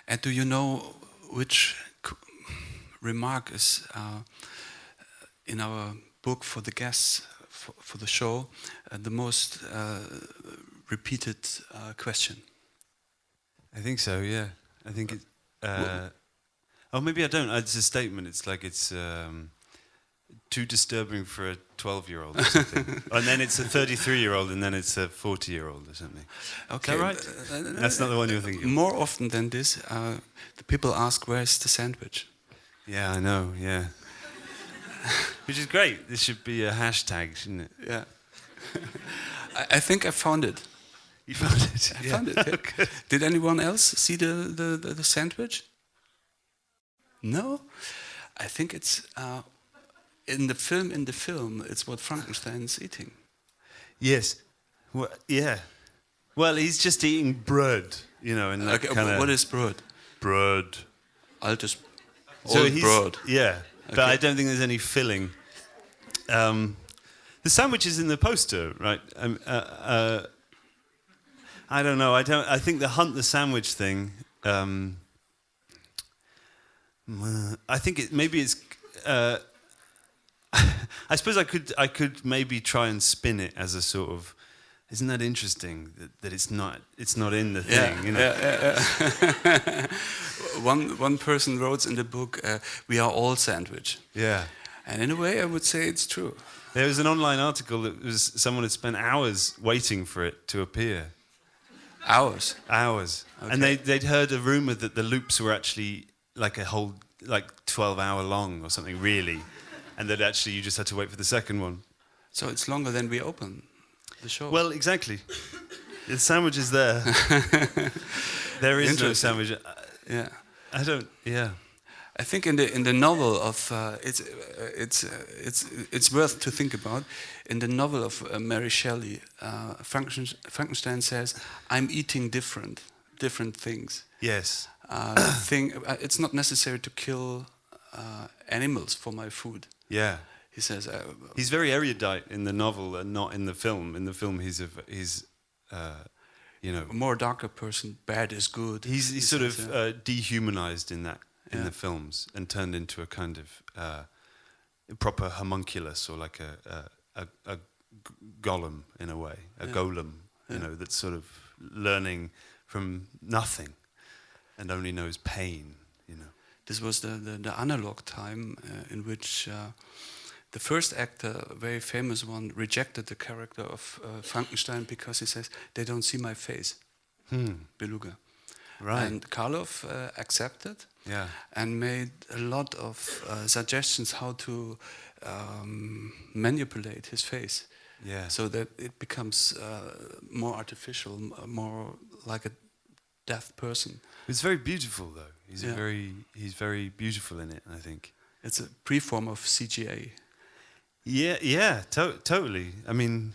And do you know which remark is in our book for the guests for the show the most repeated question? I think so. Yeah, I think it. Oh, maybe I don't. It's a statement. It's like it's too disturbing for a 12-year-old or something. And then it's a 33-year-old, and then it's a 40-year-old or something. Okay, is that right? That's not the one you're thinking of. More often than this, the people ask, "Where's the sandwich?" Yeah, I know. Yeah, which is great. This should be a hashtag, shouldn't it? Yeah. I think I found it. You found it? I found it. Yeah. Okay. Did anyone else see the sandwich? No? I think it's in the film. In the film, it's what Frankenstein's eating. Yes. Well, yeah. Well, he's just eating bread, you know. And Okay, what is bread? Bread. Altes So old he's, bread. Yeah, but Okay. I don't think there's any filling. The sandwich is in the poster, right? I don't know. I think the hunt the sandwich thing. I think maybe it's. I suppose I could maybe try and spin it as a sort of. Isn't that interesting that it's not in the thing? Yeah, You know? yeah. One person wrote in the book, "We are all sandwich." Yeah. And in a way, I would say it's true. There was an online article that was someone had spent hours waiting for it to appear. Hours. Okay. And they'd heard a rumor that the loops were actually like a whole 12-hour long or something, really, and that actually you just had to wait for the second one. So it's longer than we open the show. Well, exactly. The sandwich is there. There is no sandwich. Yeah. I don't. Yeah. I think in the novel of it's worth to think about. In the novel of Mary Shelley, Frankenstein says, "I'm eating different things." Yes. It's not necessary to kill animals for my food. Yeah. He says. He's very erudite in the novel and not in the film. In the film, he's you know, a more darker person. Bad is good. He's sort of dehumanized in that. In the films, and turned into a kind of proper homunculus, or like a golem in a way, a golem, you know, that's sort of learning from nothing and only knows pain, you know. This was the analog time in which the first actor, a very famous one, rejected the character of Frankenstein because he says, "They don't see my face." Beluga. Right. And Karloff accepted and made a lot of suggestions how to manipulate his face, so that it becomes more artificial, more like a deaf person. It's very beautiful, though. He's very beautiful in it, I think. It's a pre-form of CGI. Yeah, totally. I mean,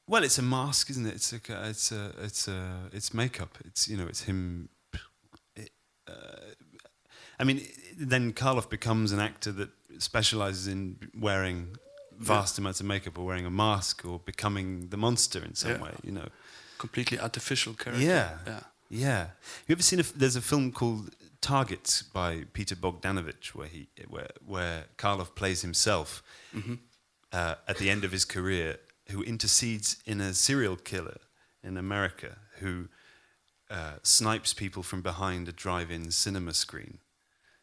well, it's a mask, isn't it? It's makeup. It's, you know, it's him. I mean, then Karloff becomes an actor that specializes in wearing vast amounts of makeup, or wearing a mask, or becoming the monster in some way. You know, completely artificial character. Yeah. You ever seen there's a film called Targets by Peter Bogdanovich, where Karloff plays himself at the end of his career, who intercedes in a serial killer in America who snipes people from behind a drive-in cinema screen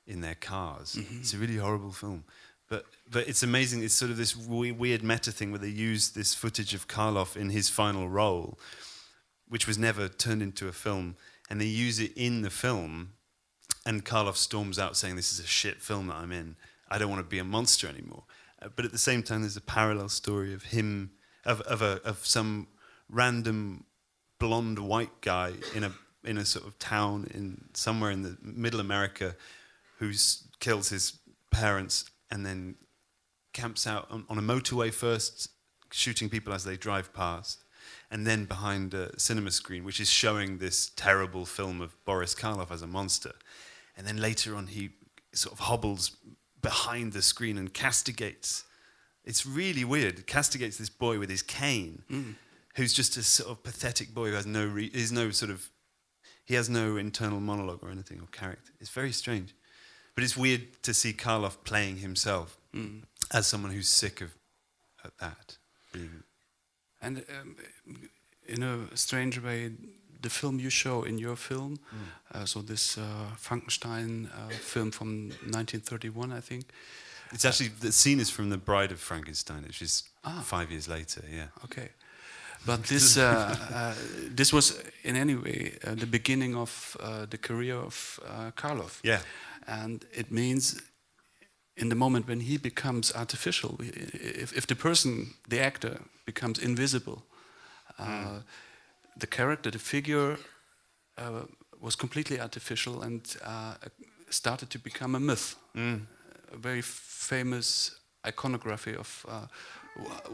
in their cars. It's a really horrible film. But it's amazing. It's sort of this weird meta thing where they use this footage of Karloff in his final role, which was never turned into a film, and they use it in the film, and Karloff storms out saying, "This is a shit film that I'm in. I don't want to be a monster anymore." But at the same time, there's a parallel story of him, of some random blonde white guy in a sort of town somewhere in the middle America, who kills his parents and then camps out on a motorway first, shooting people as they drive past, and then behind a cinema screen, which is showing this terrible film of Boris Karloff as a monster. And then later on, he sort of hobbles behind the screen and castigates. It's really weird. Castigates this boy with his cane, who's just a sort of pathetic boy who has no sort of. He has no internal monologue or anything or character. It's very strange. But it's weird to see Karloff playing himself as someone who's sick of that. And in a strange way, the film you show in your film, so this Frankenstein film from 1931, I think. It's actually, the scene is from the Bride of Frankenstein, which is 5 years later, yeah. Okay. But this this was in any way the beginning of the career of Karloff. Yeah. And it means in the moment when he becomes artificial, if the person, the actor, becomes invisible, the character, the figure was completely artificial and started to become a myth. A very famous iconography of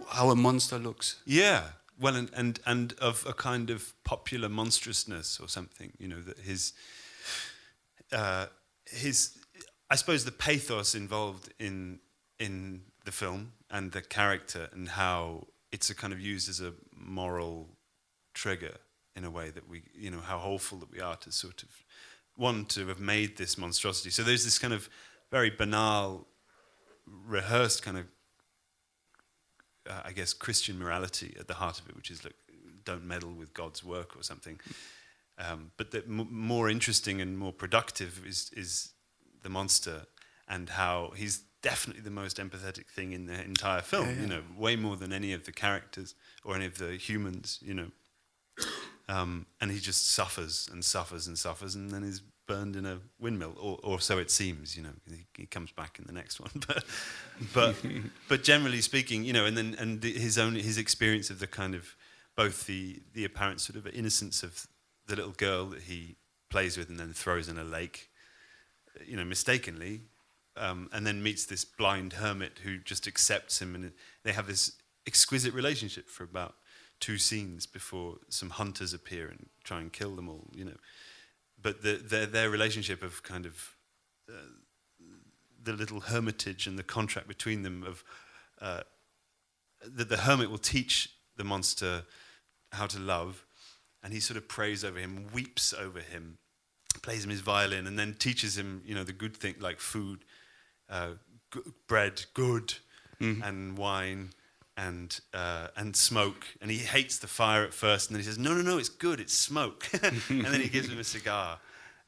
how a monster looks. Yeah. Well, and of a kind of popular monstrousness or something, you know, that his, I suppose the pathos involved in the film and the character and how it's a kind of used as a moral trigger in a way that we, you know, how hopeful that we are to sort of want to have made this monstrosity. So there's this kind of very banal, rehearsed kind of, I guess, Christian morality at the heart of it, which is, look, don't meddle with God's work or something. But the more interesting and more productive is the monster, and how he's definitely the most empathetic thing in the entire film. You know, way more than any of the characters or any of the humans. You know, and he just suffers and suffers and suffers, and then is burned in a windmill, or so it seems. You know, he comes back in the next one, but generally speaking, you know, and his experience of the kind of both the apparent sort of innocence of the little girl that he plays with and then throws in a lake, you know, mistakenly, and then meets this blind hermit who just accepts him, and they have this exquisite relationship for about 2 scenes before some hunters appear and try and kill them all, you know. But their relationship of kind of the little hermitage and the contract between them of that the hermit will teach the monster how to love, and he sort of prays over him, weeps over him, plays him his violin, and then teaches him, you know, the good thing like food, bread, good, and wine, and smoke. And he hates the fire at first, and then he says, no, it's good, it's smoke. And then he gives him a cigar,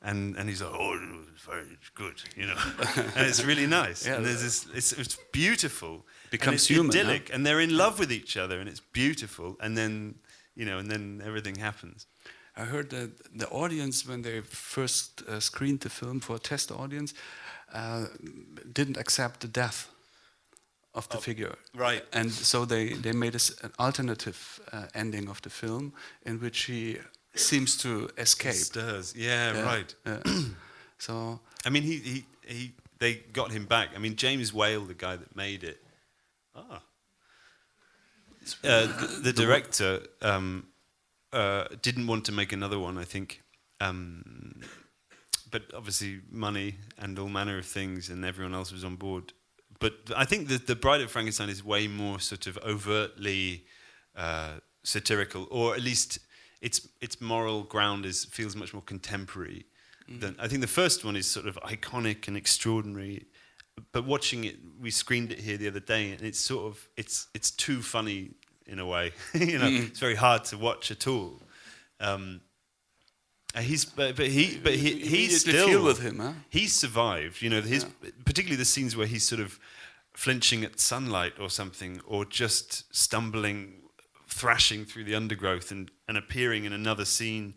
and he's like, oh, it's good, you know. And it's really nice. Yeah, and there's this, it's beautiful. Becomes it's human, idyllic, and they're in love with each other, and it's beautiful. And then, you know, and then everything happens. I heard that the audience, when they first screened the film for a test audience, didn't accept the death of the figure. Right. And so they made an alternative ending of the film in which he seems to escape. Stirs. Yeah, right. So I mean, they got him back. I mean, James Whale, the guy that made it, the director didn't want to make another one, I think. But obviously money and all manner of things, and everyone else was on board. But I think that the Bride of Frankenstein is way more sort of overtly satirical, or at least its moral ground feels much more contemporary than I think the first one is sort of iconic and extraordinary. But watching it, we screened it here the other day, and it's sort of it's too funny in a way. You know, it's very hard to watch at all. He still feel with him, huh? He survived. You know, particularly the scenes where he's sort of flinching at sunlight or something, or just stumbling, thrashing through the undergrowth and appearing in another scene.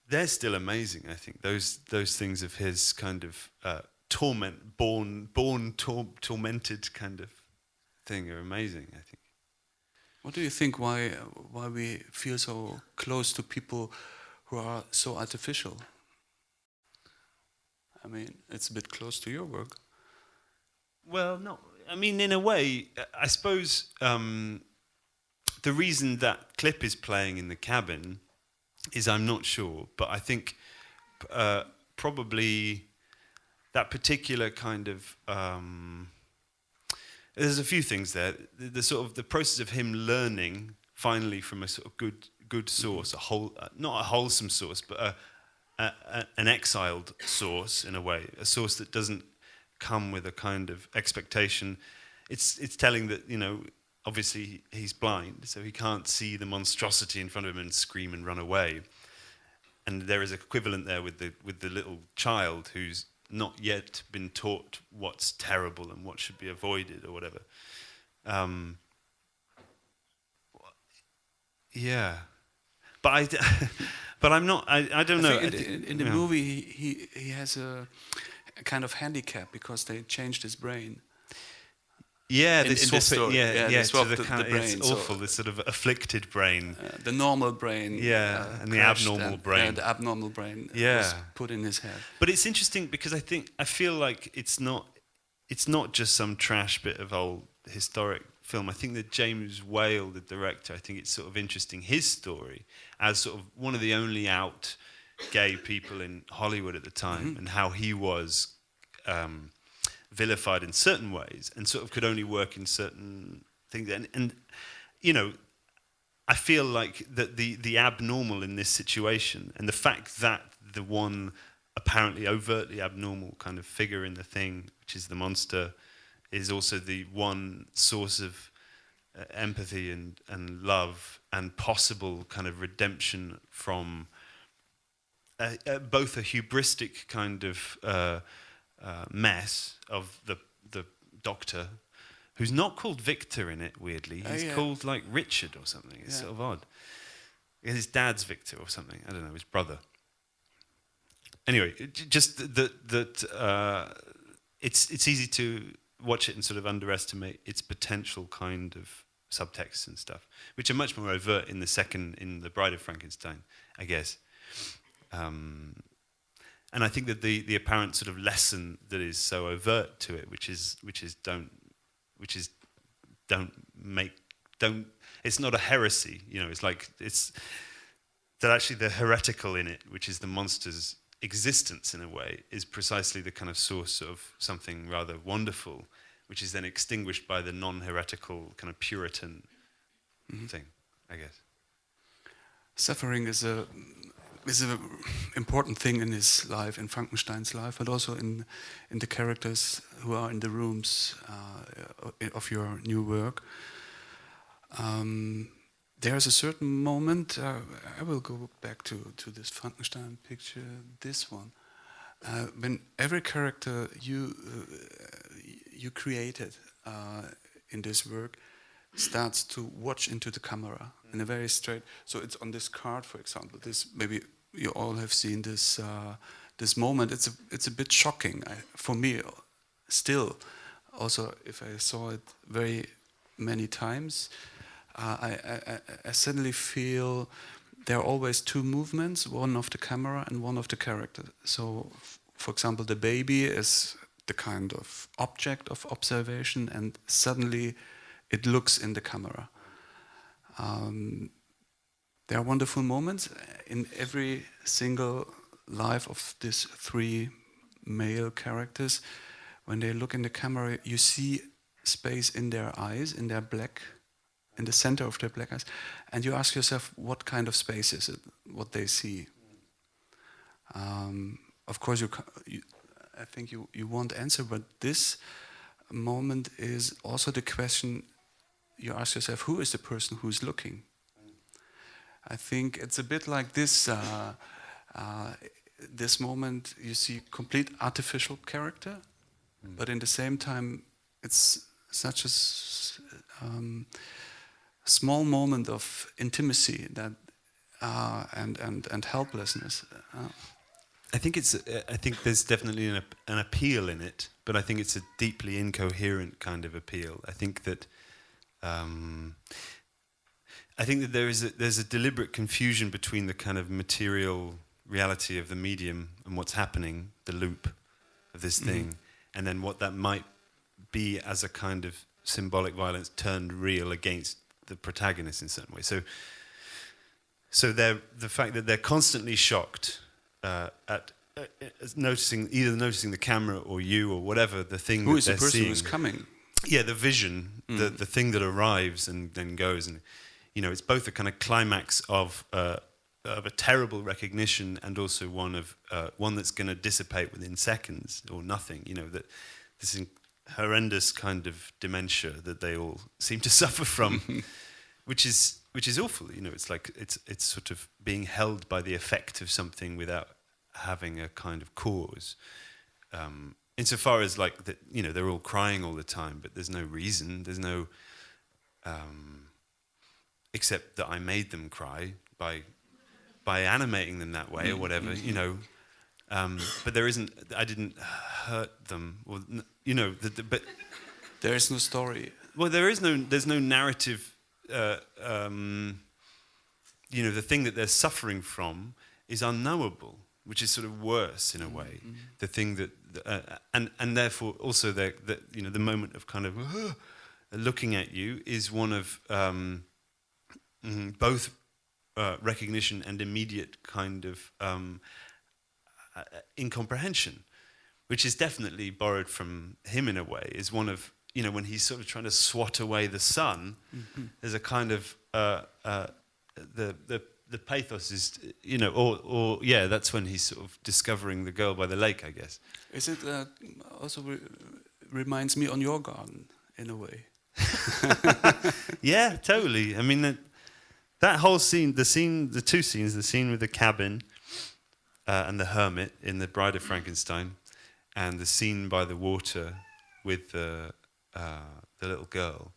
They're still amazing, I think. Those things of his kind of tormented kind of thing are amazing, I think. What do you think? Why we feel so close to people who are so artificial? I mean, it's a bit close to your work. Well, no. I mean, in a way, I suppose the reason that clip is playing in the cabin is I'm not sure, but I think probably that particular kind of there's a few things there. The sort of the process of him learning finally from a sort of good source, not a wholesome source, but an exiled source in a way, a source that doesn't come with a kind of expectation. It's telling that, you know, obviously he's blind, so he can't see the monstrosity in front of him and scream and run away. And there is an equivalent there with the little child who's not yet been taught what's terrible and what should be avoided or whatever. Yeah, but I'm not. I don't know. In the movie, he has a kind of handicap because they changed his brain. Yeah, they swap it. They swap the brain. It's awful. This sort of afflicted brain. The normal brain. And the abnormal brain. The abnormal brain. Yeah. Was put in his head. But it's interesting because I feel like it's not just some trash bit of old historic film. I think that James Whale, the director, I think it's sort of interesting his story as sort of one of the only out gay people in Hollywood at the time, and how he was vilified in certain ways and sort of could only work in certain things. And you know, I feel like that the abnormal in this situation, and the fact that the one apparently overtly abnormal kind of figure in the thing, which is the monster, is also the one source of empathy and love and possible kind of redemption from both a hubristic kind of mess of the doctor, who's not called Victor in it, weirdly. He's called like Richard or something. It's sort of odd. His dad's Victor or something. I don't know, his brother. Anyway, just that it's easy to watch it and sort of underestimate its potential kind of subtext and stuff, which are much more overt in the Bride of Frankenstein, I guess. And I think that the apparent sort of lesson that is so overt to it, which is don't it's not a heresy, you know, it's that actually the heretical in it, which is the monster's existence in a way, is precisely the kind of source of something rather wonderful, which is then extinguished by the non-heretical kind of Puritan thing, I guess. Suffering is a important thing in his life, in Frankenstein's life, but also in the characters who are in the rooms of your new work. There's a certain moment, I will go back to this Frankenstein picture, this one, when every character you created in this work starts to watch into the camera in a very straight. So it's on this card, for example. This, maybe you all have seen this this moment. It's a bit shocking for me still. Also, if I saw it very many times, I suddenly feel there are always two movements: one of the camera and one of the character. So, for example, the baby is the kind of object of observation, and suddenly it looks in the camera. There are wonderful moments in every single life of these three male characters. When they look in the camera, you see space in their eyes, in the center of their black eyes, and you ask yourself, what kind of space is it, what they see? Of course, I think you won't answer, but this moment is also the question you ask yourself, who is the person who is looking? I think it's a bit like this. This moment, you see complete artificial character, but in the same time, it's such a small moment of intimacy that and helplessness. I think there's definitely an appeal in it, but I think it's a deeply incoherent kind of appeal. I think that there's a deliberate confusion between the kind of material reality of the medium and what's happening, the loop of this thing, and then what that might be as a kind of symbolic violence turned real against the protagonist in certain ways. So the fact that they're constantly shocked at noticing the camera or you or whatever the thing who that is they're the person seeing. who's coming? Yeah, the vision, the thing that arrives and then goes, and it's both a kind of climax of a terrible recognition and also one that's going to dissipate within seconds or nothing. That this horrendous kind of dementia that they all seem to suffer from, which is awful. It's like it's sort of being held by the effect of something without having a kind of cause. Insofar as like that, they're all crying all the time, but there's no reason. There's no except that I made them cry by animating them that way or whatever, but there isn't. I didn't hurt them, or but there is no story. Well, there's no narrative. The thing that they're suffering from is unknowable, which is sort of worse in a way. The thing that and therefore also the moment of kind of looking at you is one of both recognition and immediate kind of incomprehension, which is definitely borrowed from him in a way. Is one of when he's sort of trying to swat away the sun. There's a kind of the pathos is that's when he's sort of discovering the girl by the lake, I guess. Is it also reminds me on your garden in a way? Yeah, totally. I mean that whole scene, the two scenes, the scene with the cabin and the hermit in the Bride of Frankenstein, and the scene by the water with the little girl,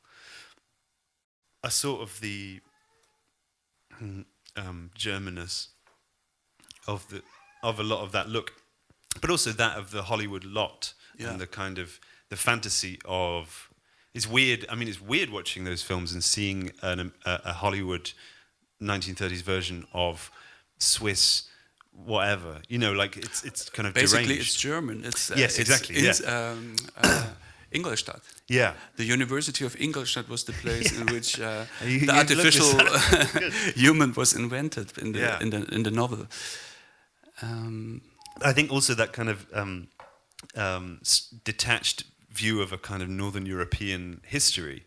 are sort of the Germanness of a lot of that look, but also that of the Hollywood lot and the kind of the fantasy of. It's weird. I mean, it's weird watching those films and seeing a Hollywood 1930s version of Swiss whatever. Like it's kind of basically deranged. It's German. It's yes, exactly. It's Ingolstadt. Yeah. The University of Ingolstadt was the place in which you the artificial human was invented in the novel. I think also that kind of detached view of a kind of Northern European history,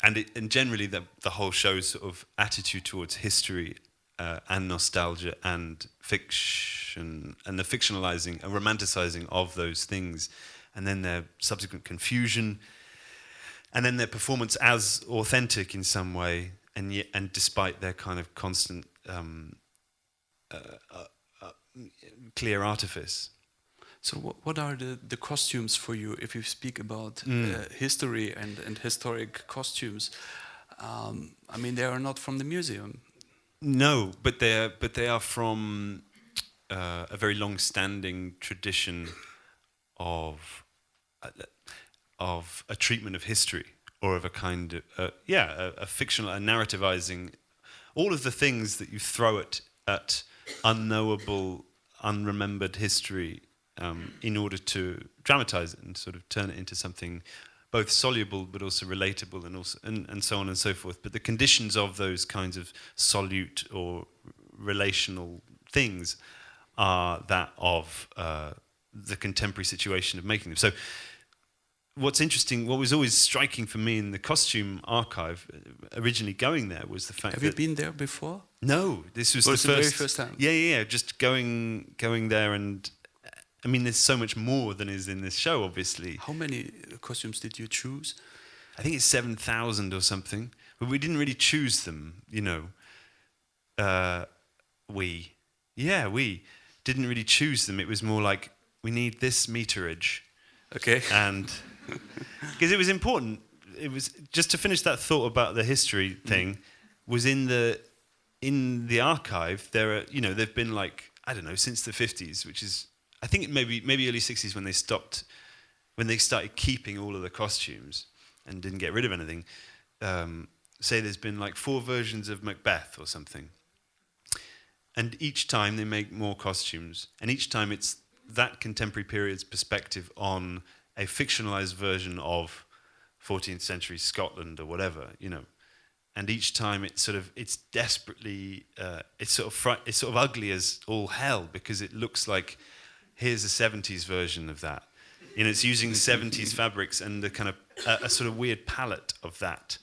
and generally the whole show's sort of attitude towards history and nostalgia and fiction and the fictionalizing and romanticizing of those things, and then their subsequent confusion, and then their performance as authentic in some way, and despite their kind of constant clear artifice. So what are the costumes for you, if you speak about history and historic costumes? I mean, they are not from the museum. No, but they are from a very long-standing tradition of a treatment of history, or of a kind of a fictional, a narrativizing, all of the things that you throw at unknowable, unremembered history. In order to dramatize it and sort of turn it into something both soluble but also relatable, and so on and so forth. But the conditions of those kinds of solute or relational things are that of the contemporary situation of making them. So what's interesting, what was always striking for me in the costume archive, originally going there, was the fact that... Have you been there before? No, this was the very first time? Yeah, just going there, and I mean, there's so much more than is in this show, obviously. How many costumes did you choose? I think it's 7,000 or something, but we didn't really choose them, we didn't really choose them. It was more like, we need this meterage. Okay. And because it was important, it was just to finish that thought about the history thing. Was in the archive. There are there've been like, I don't know, since the 50s, which is, I think maybe early 60s when they started keeping all of the costumes and didn't get rid of anything. Say there's been like 4 versions of Macbeth or something, and each time they make more costumes, and each time it's that contemporary period's perspective on a fictionalized version of 14th century Scotland or whatever, and each time it's desperately it's sort of ugly as all hell, because it looks like here's a 70s version of that. It's using 70s fabrics and the kind of a sort of weird palette of that.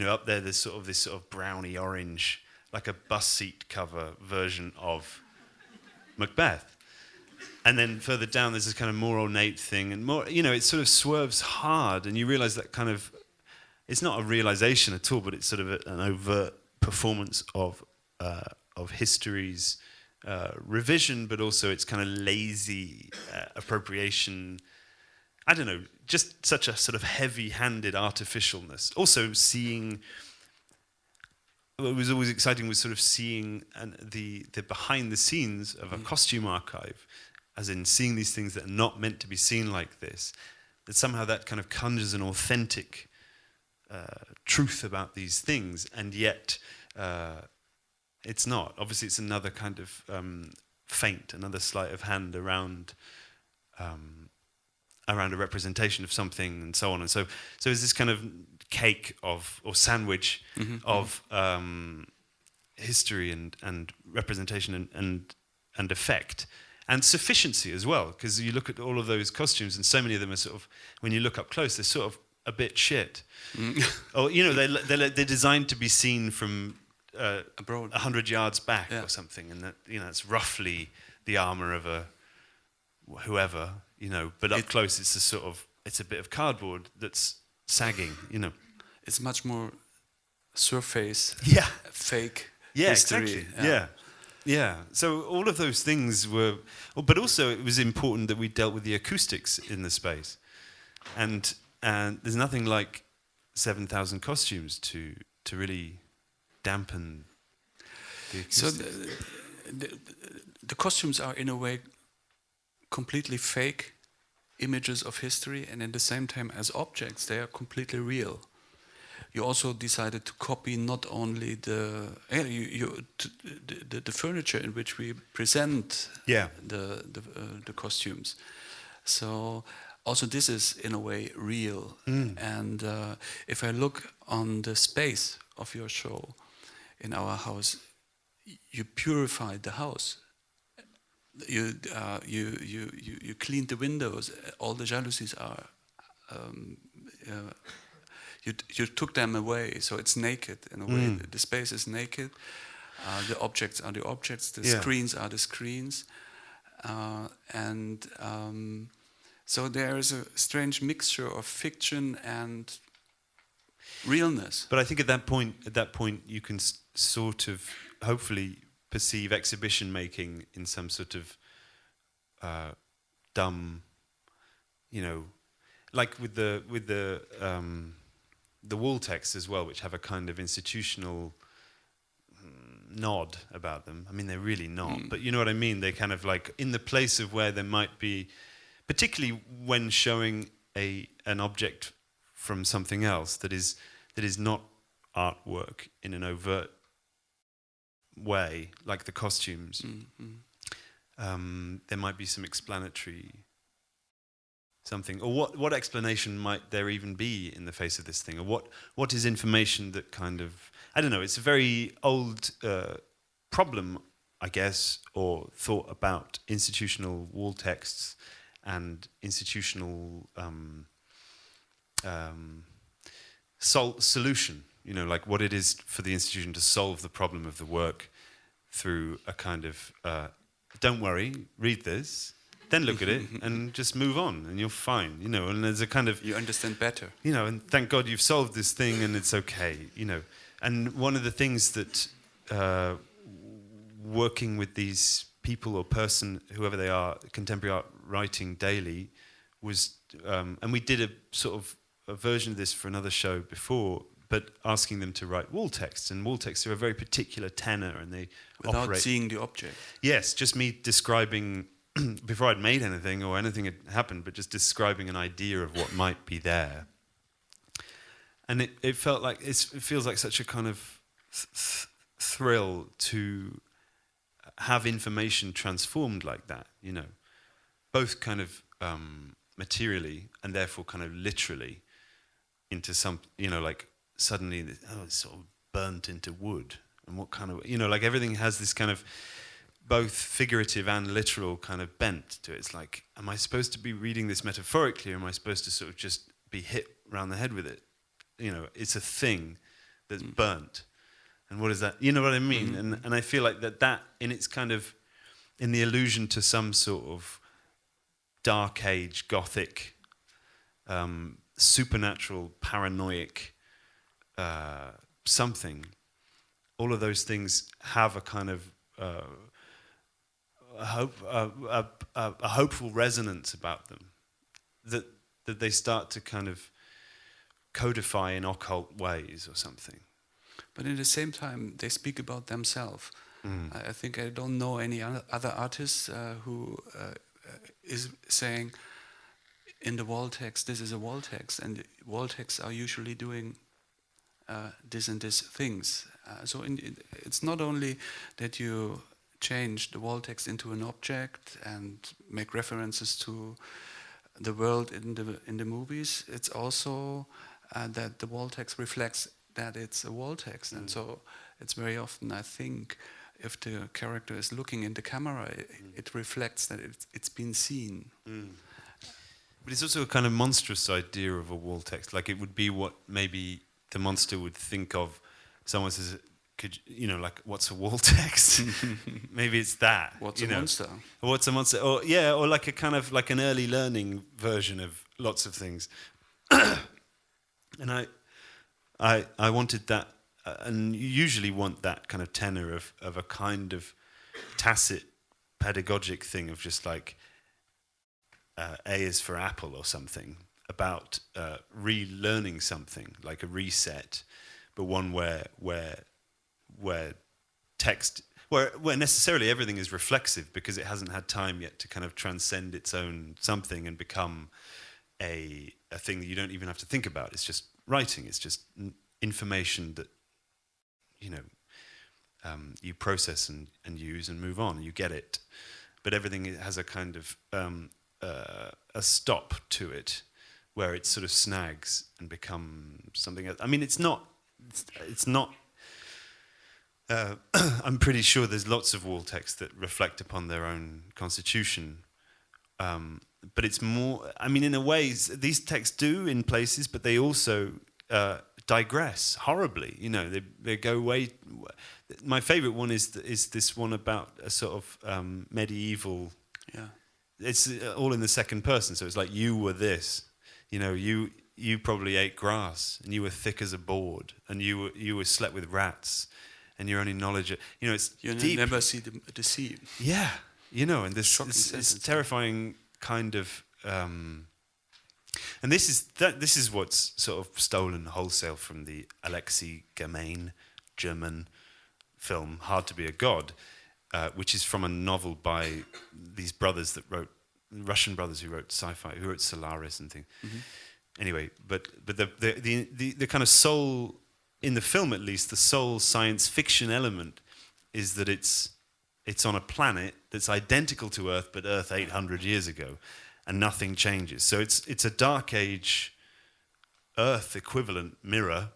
up there there's sort of this sort of browny orange, like a bus seat cover version of Macbeth. And then further down there's this kind of more ornate thing, and more, it sort of swerves hard, and you realize that kind of, it's not a realization at all, but it's sort of an overt performance of history's revision, but also it's kind of lazy appropriation. I don't know, just such a sort of heavy-handed artificialness. Also seeing, what was always exciting was sort of seeing the behind the scenes of a costume archive, as in seeing these things that are not meant to be seen like this, that somehow that kind of conjures an authentic truth about these things, and yet it's not. Obviously it's another kind of feint, another sleight of hand around a representation of something, and so on. And so it's this kind of cake of, or sandwich of history and representation and effect. And sufficiency as well, because you look at all of those costumes, and so many of them are sort of, when you look up close, they're sort of a bit shit. Or, they're designed to be seen from abroad, 100 yards back or something, and that, it's roughly the armor of a whoever, but up close it's a bit of cardboard that's sagging, It's much more surface, fake history. Exactly. Yeah. So all of those things were, but also it was important that we dealt with the acoustics in the space, and there's nothing like 7,000 costumes to really dampen the acoustics. So the costumes are in a way completely fake images of history, and at the same time, as objects, they are completely real. You also decided to copy not only the furniture in which we present the costumes. So also this is in a way real. And if I look on the space of your show in our house, you purified the house. You cleaned the windows. All the jalousies are. You took them away, so it's naked in a way. The space is naked. The objects are the objects. The screens are the screens, and so there is a strange mixture of fiction and realness. But I think at that point, you can sort of hopefully perceive exhibition making in some sort of dumb, like with the wall texts as well, which have a kind of institutional nod about them. I mean, they're really not, but you know what I mean? They kind of like in the place of where there might be, particularly when showing an object from something else that is not artwork in an overt way, like the costumes. There might be some explanatory something, or what explanation might there even be in the face of this thing, or what is information that kind of, I don't know, it's a very old problem, I guess, or thought about institutional wall texts and institutional solution, like what it is for the institution to solve the problem of the work through a kind of, don't worry, read this, then look at it and just move on and you're fine, and there's a kind of... You understand better. And thank God you've solved this thing and it's okay, And one of the things that working with these people or person, whoever they are, contemporary art writing daily, was, and we did a sort of a version of this for another show before, but asking them to write wall texts, and wall texts are a very particular tenor, and they without operate... seeing the object. Yes, just me describing, before I'd made anything or anything had happened, but just describing an idea of what might be there. And it felt like, it feels like such a kind of thrill to have information transformed like that, both kind of materially and therefore kind of literally into some, like suddenly, it's sort of burnt into wood. And what kind of, like everything has this kind of both figurative and literal kind of bent to it. It's like, am I supposed to be reading this metaphorically, or am I supposed to sort of just be hit around the head with it? It's a thing that's burnt. And what is that? You know what I mean? And I feel like that in its kind of, in the allusion to some sort of dark age, gothic, supernatural, paranoid something, all of those things have a kind of a hopeful resonance about them, that they start to kind of codify in occult ways or something. But at the same time, they speak about themselves. I think I don't know any other artist who is saying in the wall text, this is a wall text, and wall texts are usually doing this and this things. So it's not only that you change the wall text into an object and make references to the world in the movies. It's also that the wall text reflects that it's a wall text, and so it's very often, I think, if the character is looking in the camera, it reflects that it's been seen. But it's also a kind of monstrous idea of a wall text. Like it would be what maybe the monster would think of. Someone says, like, what's a wall text? Maybe it's that. What's a monster? Or what's a monster? Or like a kind of like an early learning version of lots of things. And I wanted that, and you usually want that kind of tenor of a kind of tacit pedagogic thing of just like A is for apple or something, about relearning something, like a reset, but one where text, where necessarily everything is reflexive because it hasn't had time yet to kind of transcend its own something and become a thing that you don't even have to think about. It's just writing. It's just information that you process and use and move on. You get it, but everything has a kind of a stop to it, where it sort of snags and becomes something else. I mean, it's not. I'm pretty sure there's lots of wall texts that reflect upon their own constitution. But it's more, I mean, in a way, these texts do in places, but they also digress horribly. They go way. My favorite one is this one about a sort of medieval. Yeah. It's all in the second person, so it's like you were this. You probably ate grass, and you were thick as a board, and you were slept with rats, and your only knowledge. It's you deep. never see the sea. Yeah, and this terrifying kind of, and this is what's sort of stolen wholesale from the Alexei Germain German film Hard to Be a God, which is from a novel by these brothers that wrote, Russian brothers who wrote sci-fi, who wrote Solaris and things. Mm-hmm. Anyway, but the kind of soul in the film, at least, the sole science fiction element is that it's on a planet that's identical to Earth, but Earth 800 years ago, and nothing changes. So it's a dark age Earth equivalent mirror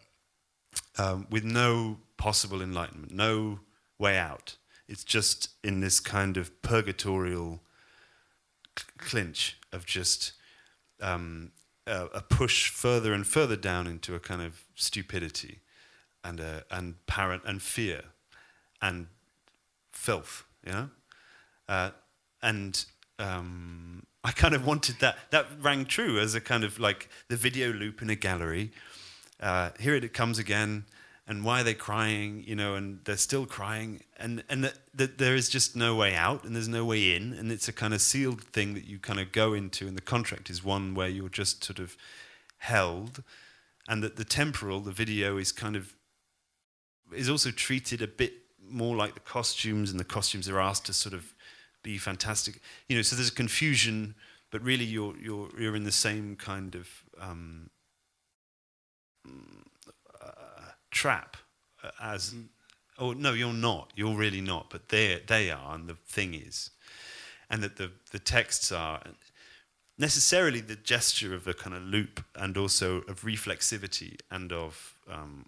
with no possible enlightenment, no way out. It's just in this kind of purgatorial clinch of just a push further and further down into a kind of stupidity and fear and filth, and I kind of wanted that rang true as a kind of like the video loop in a gallery. Here it comes again, and why are they crying? And they're still crying, and that there is just no way out, and there's no way in, and it's a kind of sealed thing that you kind of go into, and the contract is one where you're just sort of held, and that the temporal, the video, is also treated a bit more like the costumes, and the costumes are asked to sort of be fantastic, So there's a confusion, but really you're in the same kind of trap as. Oh no, you're not. You're really not. But they are, and the thing is, and that the texts are necessarily the gesture of the kind of loop, and also of reflexivity, and of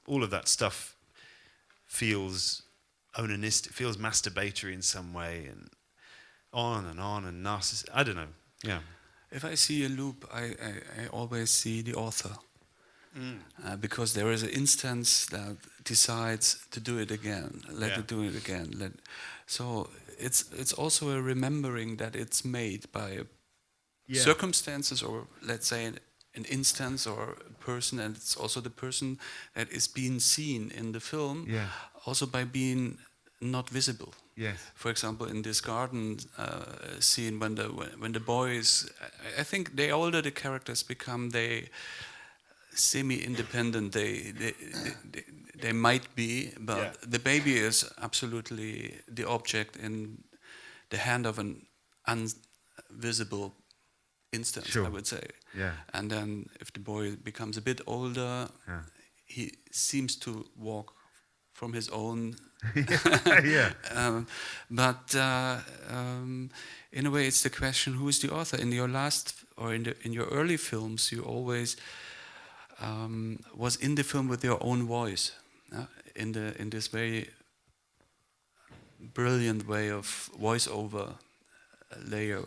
all of that stuff feels onanistic, feels masturbatory in some way, and on and narcissistic. I don't know. Yeah. If I see a loop, I always see the author. because there is an instance that decides to do it again. Let it do it again. So it's also a remembering that it's made by circumstances, or let's say an instance or a person, and it's also the person that is being seen in the film, also by being not visible. Yes. For example, in this garden scene, when the boys, I think the older the characters become, they semi-independent. They might be, but the baby is absolutely the object in the hand of an invisible instance, I would say. Yeah. And then if the boy becomes a bit older, he seems to walk from his own. But in a way, it's the question: who is the author? In your last, or in your early films, you always was in the film with your own voice, in this very brilliant way of voiceover layer.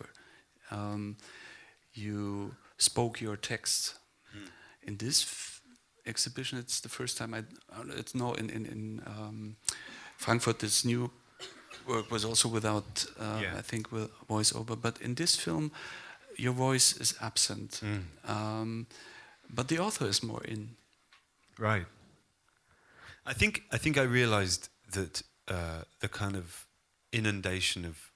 You spoke your text. In this exhibition, it's the first time in Frankfurt, this new work was also without, I think, with voiceover. But in this film, your voice is absent. But the author is more in. Right. I think I realized that the kind of inundation of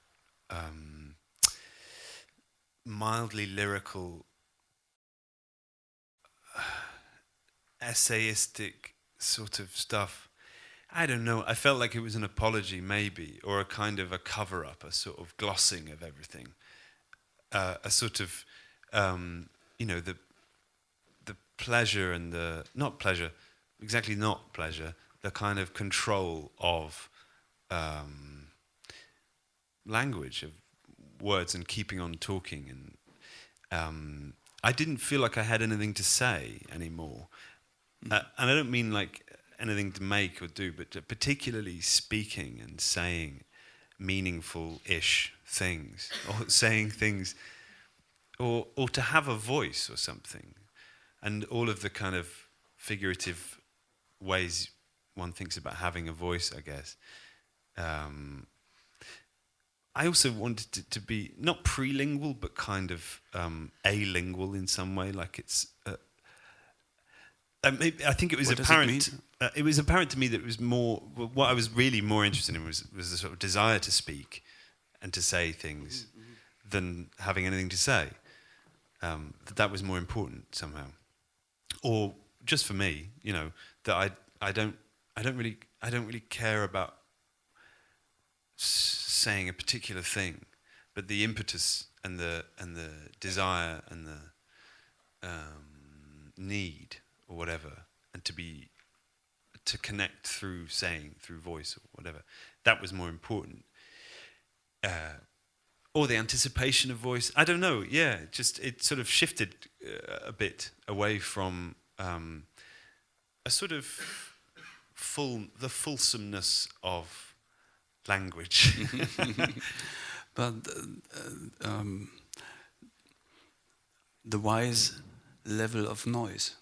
mildly lyrical, essayistic sort of stuff, I don't know, I felt like it was an apology maybe, or a kind of a cover-up, a sort of glossing of everything. A sort of, the pleasure and the, not pleasure, the kind of control of language, of words, and keeping on talking. And I didn't feel like I had anything to say anymore. And I don't mean like anything to make or do, but particularly speaking and saying meaningful-ish things, or saying things, or to have a voice or something. And all of the kind of figurative ways one thinks about having a voice, I guess. I also wanted it to be not prelingual, but kind of alingual in some way. Like it's. I think it was apparent. It was apparent to me that it was more. What I was really more interested in was the sort of desire to speak and to say things than having anything to say. That was more important somehow. Or just for me, that I don't really care about saying a particular thing, but the impetus and the desire and the need or whatever, and to connect through saying, through voice or whatever, that was more important. Or the anticipation of voice. I don't know. Yeah, it sort of shifted a bit away from a sort of the fulsomeness of language. But the wise level of noise.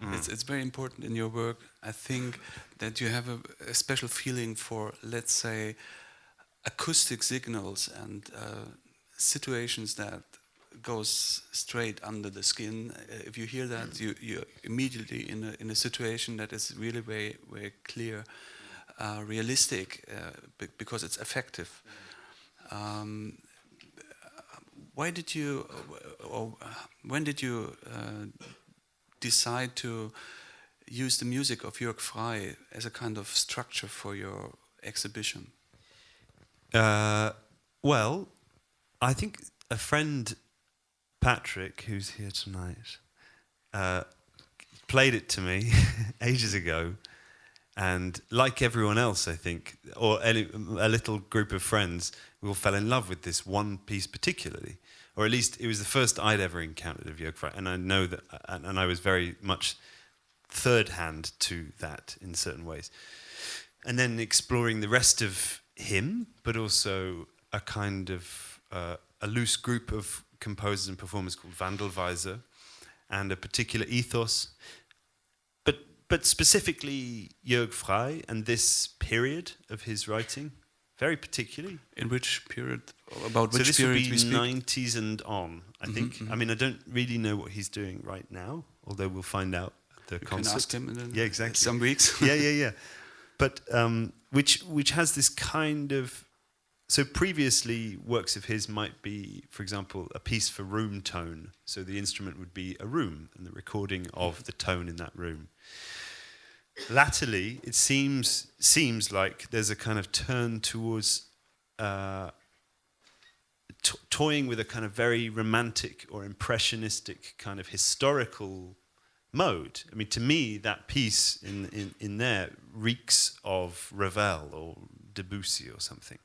It's very important in your work. I think that you have a special feeling for, let's say, acoustic signals and situations that goes straight under the skin. If you hear that, you're immediately in a situation that is really very, very clear, realistic, because it's effective. When did you decide to use the music of Jörg Frey as a kind of structure for your exhibition? Well, I think a friend, Patrick, who's here tonight, played it to me ages ago, and like everyone else, I think, or a little group of friends, we all fell in love with this one piece particularly, or at least it was the first I'd ever encountered of Jörg Frey, and I know that, and I was very much third hand to that in certain ways, and then exploring the rest of him, but also a kind of a loose group of composers and performers called Wandelweise, and a particular ethos. but specifically Jörg Frey and this period of his writing, very particularly. In which period? About So which this period would we be speak? 90s and on, I think. I mean, I don't really know what he's doing right now, although we'll find out at the You concert. can ask him in Yeah, exactly. some weeks. yeah. But which has this kind of. So previously, works of his might be, for example, a piece for room tone. So the instrument would be a room and the recording of the tone in that room. Latterly, it seems like there's a kind of turn towards toying with a kind of very romantic or impressionistic kind of historical mode. I mean, to me, that piece in there reeks of Ravel or Debussy or something,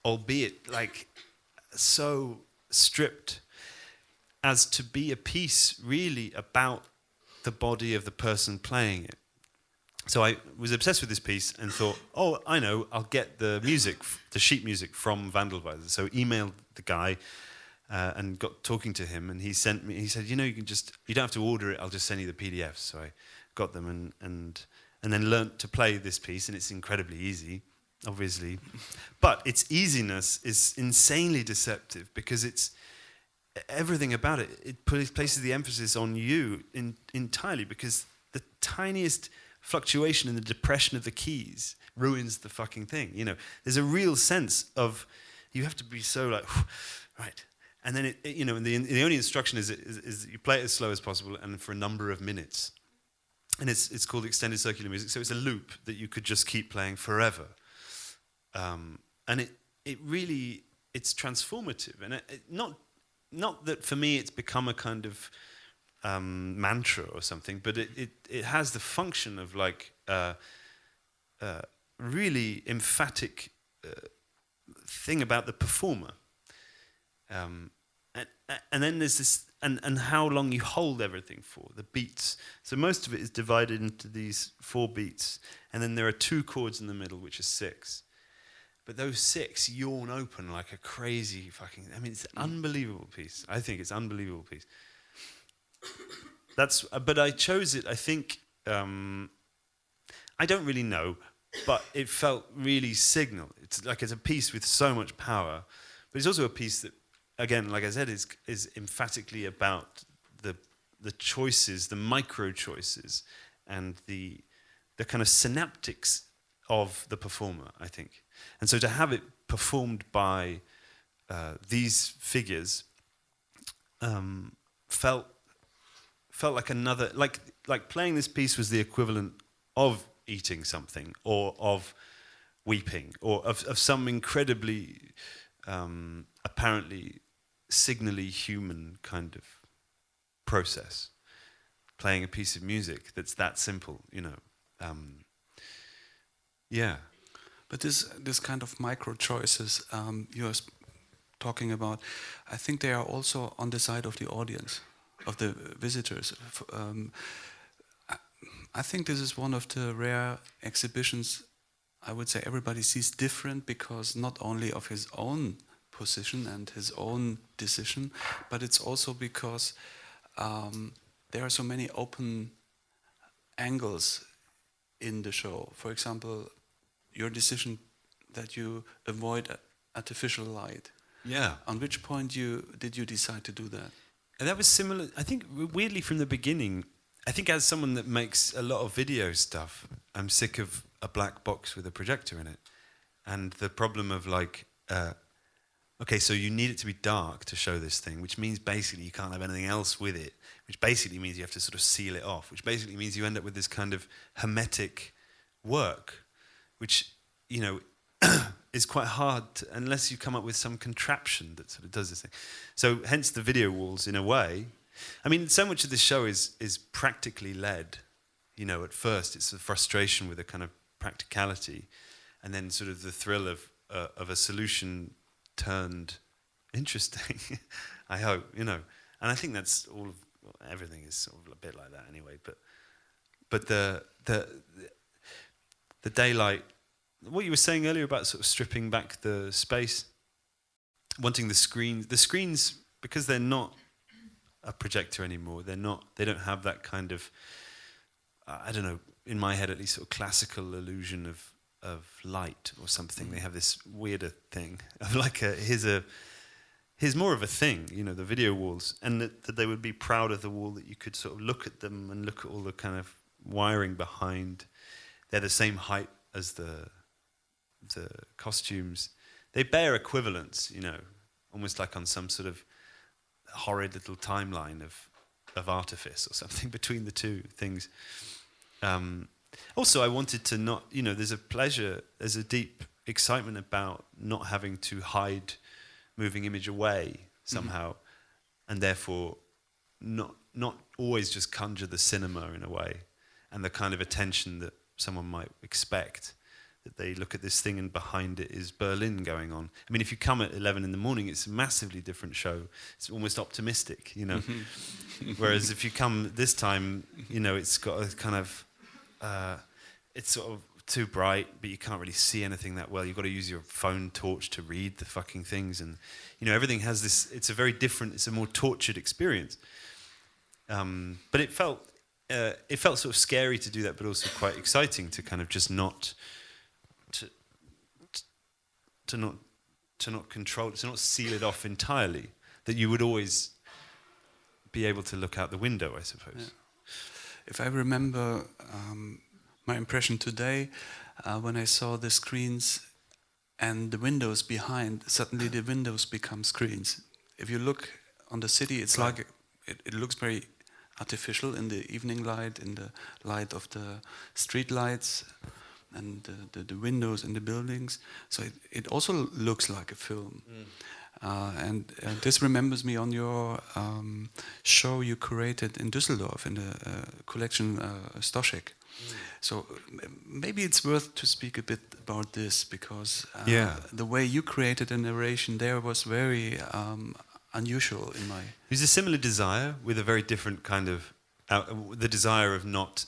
albeit like so stripped as to be a piece really about the body of the person playing it. So I was obsessed with this piece and thought, oh, I know, I'll get the music, the sheet music from Wandelweiser. So emailed the guy and got talking to him, and he sent me. He said, you don't have to order it. I'll just send you the PDFs. So I got them and then learnt to play this piece, and it's incredibly easy, obviously. But its easiness is insanely deceptive because it's everything about it. It places the emphasis on you entirely because the tiniest fluctuation in the depression of the keys ruins the fucking thing. There's a real sense of you have to be so like right, and then and the only instruction is that you play it as slow as possible and for a number of minutes, and it's called extended circular music. So it's a loop that you could just keep playing forever, and it really it's transformative, and it not that for me it's become a kind of mantra or something, but it has the function of like really emphatic thing about the performer, and then there's this and how long you hold everything for, the beats. So most of it is divided into these 4 beats, and then there are 2 chords in the middle, which are 6. But those 6 yawn open like a crazy fucking. I mean, it's an unbelievable piece. I think it's an unbelievable piece. But I chose it. I think I don't really know, but it felt really signal. It's like it's a piece with so much power, but it's also a piece that, again, like I said, is emphatically about the choices, the micro choices, and the kind of synaptics of the performer, I think. And so to have it performed by these figures felt like another, like playing this piece was the equivalent of eating something or of weeping or of some incredibly apparently signally human kind of process. Playing a piece of music that's that simple, yeah. But this kind of micro choices you're talking about, I think they are also on the side of the audience, of the visitors. I think this is one of the rare exhibitions I would say everybody sees different because not only of his own position and his own decision, but it's also because there are so many open angles in the show. For example, your decision that you avoid artificial light. Yeah. On which point did you decide to do that? And that was similar, I think, weirdly from the beginning. I think as someone that makes a lot of video stuff, I'm sick of a black box with a projector in it. And the problem of like, okay, so you need it to be dark to show this thing, which means basically you can't have anything else with it, which basically means you have to sort of seal it off, which basically means you end up with this kind of hermetic work, which, is quite hard unless you come up with some contraption that sort of does this thing. So hence the video walls in a way. I mean, so much of this show is practically led. At first it's a frustration with a kind of practicality, and then sort of the thrill of a solution turned interesting. I hope, and I think that's all of everything is sort of a bit like that anyway. But the daylight. What you were saying earlier about sort of stripping back the space, wanting the screens, because they're not a projector anymore. They don't have that kind of I don't know, in my head at least, sort of classical illusion of light or something. They have this weirder thing of like here's more of a thing, you know, the video walls, and that they would be proud of the wall, that you could sort of look at them and look at all the kind of wiring behind. They're the same height as the costumes. They bear equivalence, you know, almost like on some sort of horrid little timeline of artifice or something between the two things. Also, I wanted to not, you know, there's a pleasure, there's a deep excitement about not having to hide moving image away somehow, and therefore not always just conjure the cinema in a way, and the kind of attention that someone might expect, that they look at this thing and behind it is Berlin going on. I mean, if you come at 11 in the morning, it's a massively different show. It's almost optimistic, you know. Whereas if you come this time, you know, it's got a kind of, it's sort of too bright, but you can't really see anything that well. You've got to use your phone torch to read the fucking things. And, you know, everything has this, it's a very different, it's a more tortured experience. But it felt sort of scary to do that, but also quite exciting to kind of just not... To not control it, to not seal it off entirely, that you would always be able to look out the window, I suppose. Yeah. If I remember my impression today, when I saw the screens and the windows behind, suddenly the windows become screens. If you look on the city, it's right. Like it looks very artificial in the evening light, in the light of the street lights, and the windows in the buildings. So it also looks like a film. And this remembers me on your show you curated in Düsseldorf in the collection Stoschek. So maybe it's worth to speak a bit about this, because the way you created a narration there was very unusual in my... It was a similar desire with a very different kind of... the desire of not...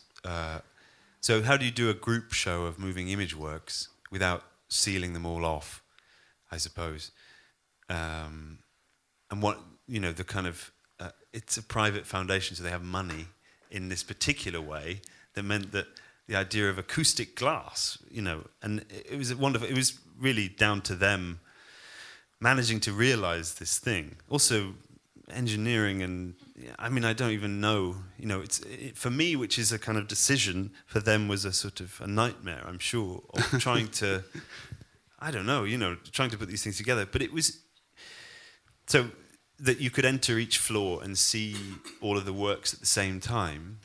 So how do you do a group show of moving image works without sealing them all off, I suppose? And what, you know, the kind of, it's a private foundation, so they have money in this particular way that meant that the idea of acoustic glass, you know, and it was wonderful, it was really down to them managing to realize this thing. Also, engineering and I mean I don't even know, you know, for me, which is a kind of decision, for them was a sort of a nightmare, I'm sure, of trying to I don't know, you know, trying to put these things together. But it was so that you could enter each floor and see all of the works at the same time.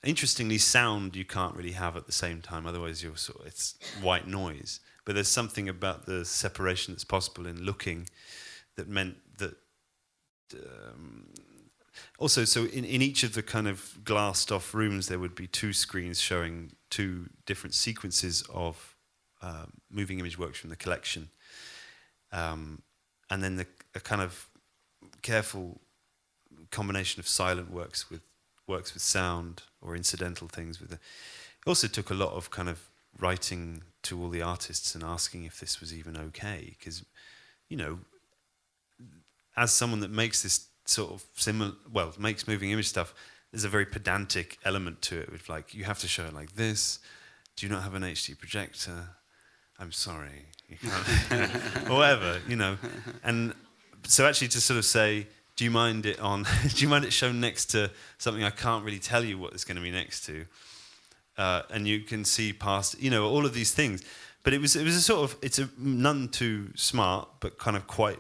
Interestingly, sound you can't really have at the same time, otherwise you're it's white noise. But there's something about the separation that's possible in looking that meant that also, so in each of the kind of glassed off rooms there would be two screens showing two different sequences of moving image works from the collection, and then a kind of careful combination of silent works with sound or incidental things. It also took a lot of kind of writing to all the artists and asking if this was even okay, because, you know, as someone that makes this sort of makes moving image stuff, there's a very pedantic element to it, with like, you have to show it like this. Do you not have an HD projector? I'm sorry, you can't. Or whatever, you know. And so actually to sort of say, do you mind it shown next to something I can't really tell you what it's going to be next to, and you can see past, you know, all of these things. But it was a sort of, it's a none too smart, but kind of quite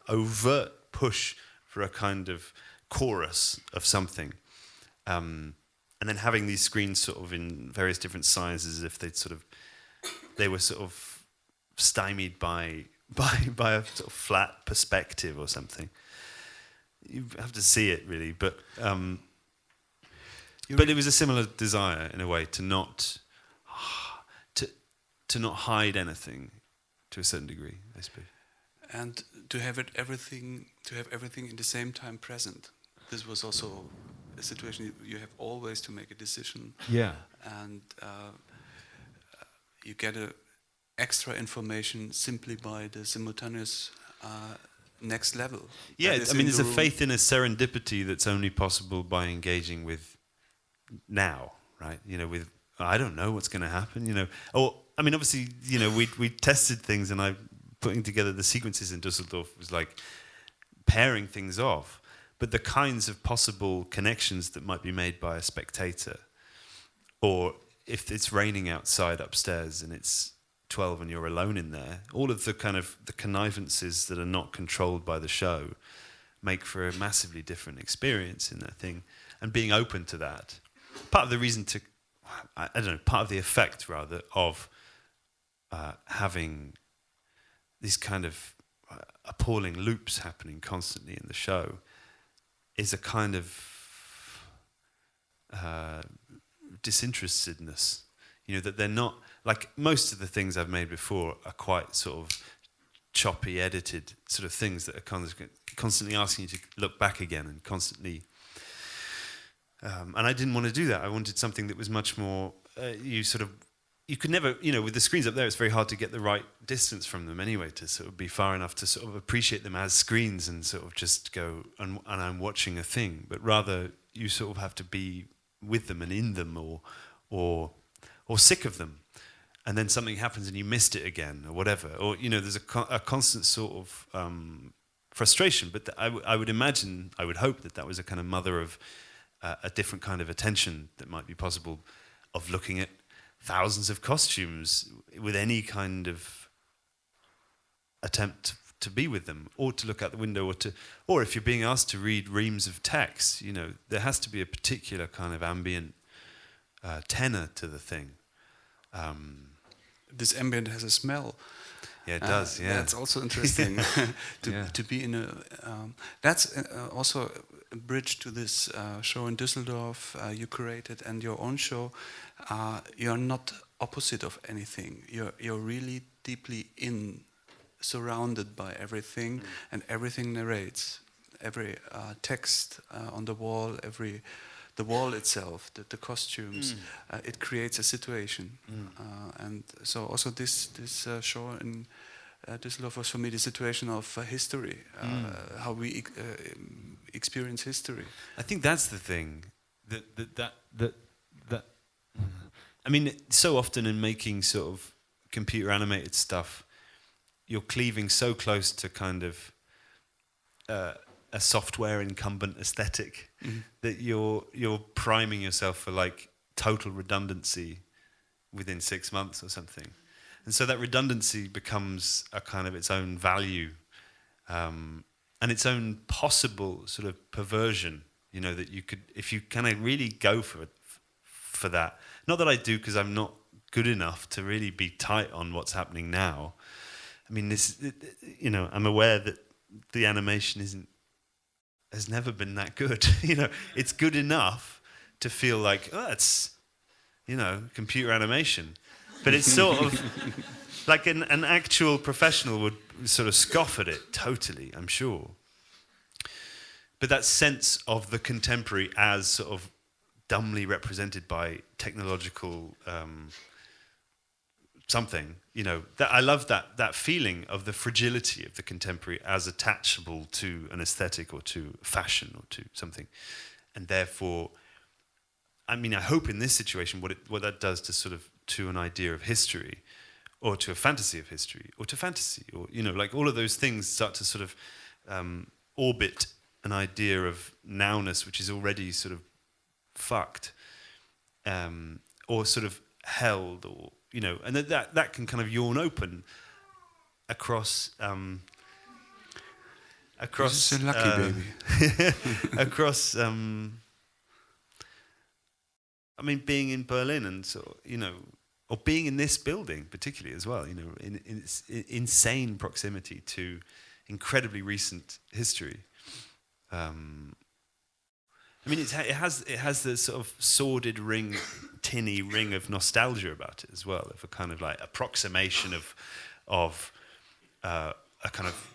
overt push for a kind of chorus of something, and then having these screens sort of in various different sizes, if they were sort of stymied by a sort of flat perspective or something. You have to see it really, but it was a similar desire in a way to not hide anything to a certain degree, I suppose. And to have everything in the same time present. This was also a situation you have always to make a decision. Yeah. And you get extra information simply by the simultaneous next level. Yeah, I mean, there's a faith in a serendipity that's only possible by engaging with now, right? With I don't know what's going to happen, Or I mean, obviously, we tested things, and putting together the sequences in Dusseldorf was like pairing things off. But the kinds of possible connections that might be made by a spectator, or if it's raining outside upstairs and it's 12 and you're alone in there, all of the kind of the connivances that are not controlled by the show make for a massively different experience in that thing. And being open to that, part of the reason part of the effect rather of having these kind of appalling loops happening constantly in the show is a kind of disinterestedness, that they're not, like most of the things I've made before are quite sort of choppy, edited sort of things that are constantly asking you to look back again and constantly... and I didn't want to do that. I wanted something that was much more... You could never... with the screens up there, it's very hard to get the right distance from them anyway, to sort of be far enough to sort of appreciate them as screens and sort of just go, and I'm watching a thing. But rather, you sort of have to be with them and in them, or sick of them. And then something happens and you missed it again, or whatever. Or, there's a constant sort of frustration. But I would imagine, I would hope that was a kind of mother of a different kind of attention that might be possible, of looking at thousands of costumes with any kind of attempt to be with them, or to look out the window, or if you're being asked to read reams of text, there has to be a particular kind of ambient tenor to the thing. This ambient has a smell. Yeah, it does. Yeah, that's also interesting to be in a. That's also a bridge to this show in Düsseldorf you curated, and your own show. You're not opposite of anything. You're really deeply surrounded by everything, and everything narrates. Every text on the wall, the wall itself, the costumes, it creates a situation. And so also this show in Düsseldorf was for me the situation of history, how we experience history. I think that's the thing. That I mean, so often in making sort of computer animated stuff, you're cleaving so close to kind of a software incumbent aesthetic that you're priming yourself for like total redundancy within 6 months or something, and so that redundancy becomes a kind of its own value, and its own possible sort of perversion. That you could, if you kind of really go for that. Not that I do, because I'm not good enough to really be tight on what's happening now. I mean, I'm aware that the animation has never been that good. It's good enough to feel like, it's, computer animation. But it's sort of like an actual professional would sort of scoff at it totally, I'm sure. But that sense of the contemporary as sort of dumbly represented by technological something, that I love that feeling of the fragility of the contemporary as attachable to an aesthetic or to fashion or to something. And therefore, I mean, I hope in this situation what that does to an idea of history, or to a fantasy of history, or to fantasy, or like all of those things start to sort of orbit an idea of nowness which is already sort of fucked, or sort of held, or and that can kind of yawn open across This is a lucky baby. across I mean, being in Berlin, and so or being in this building particularly as well, in its insane proximity to incredibly recent history. I mean, it has this sort of sordid tinny ring of nostalgia about it as well, of a kind of like approximation of a kind of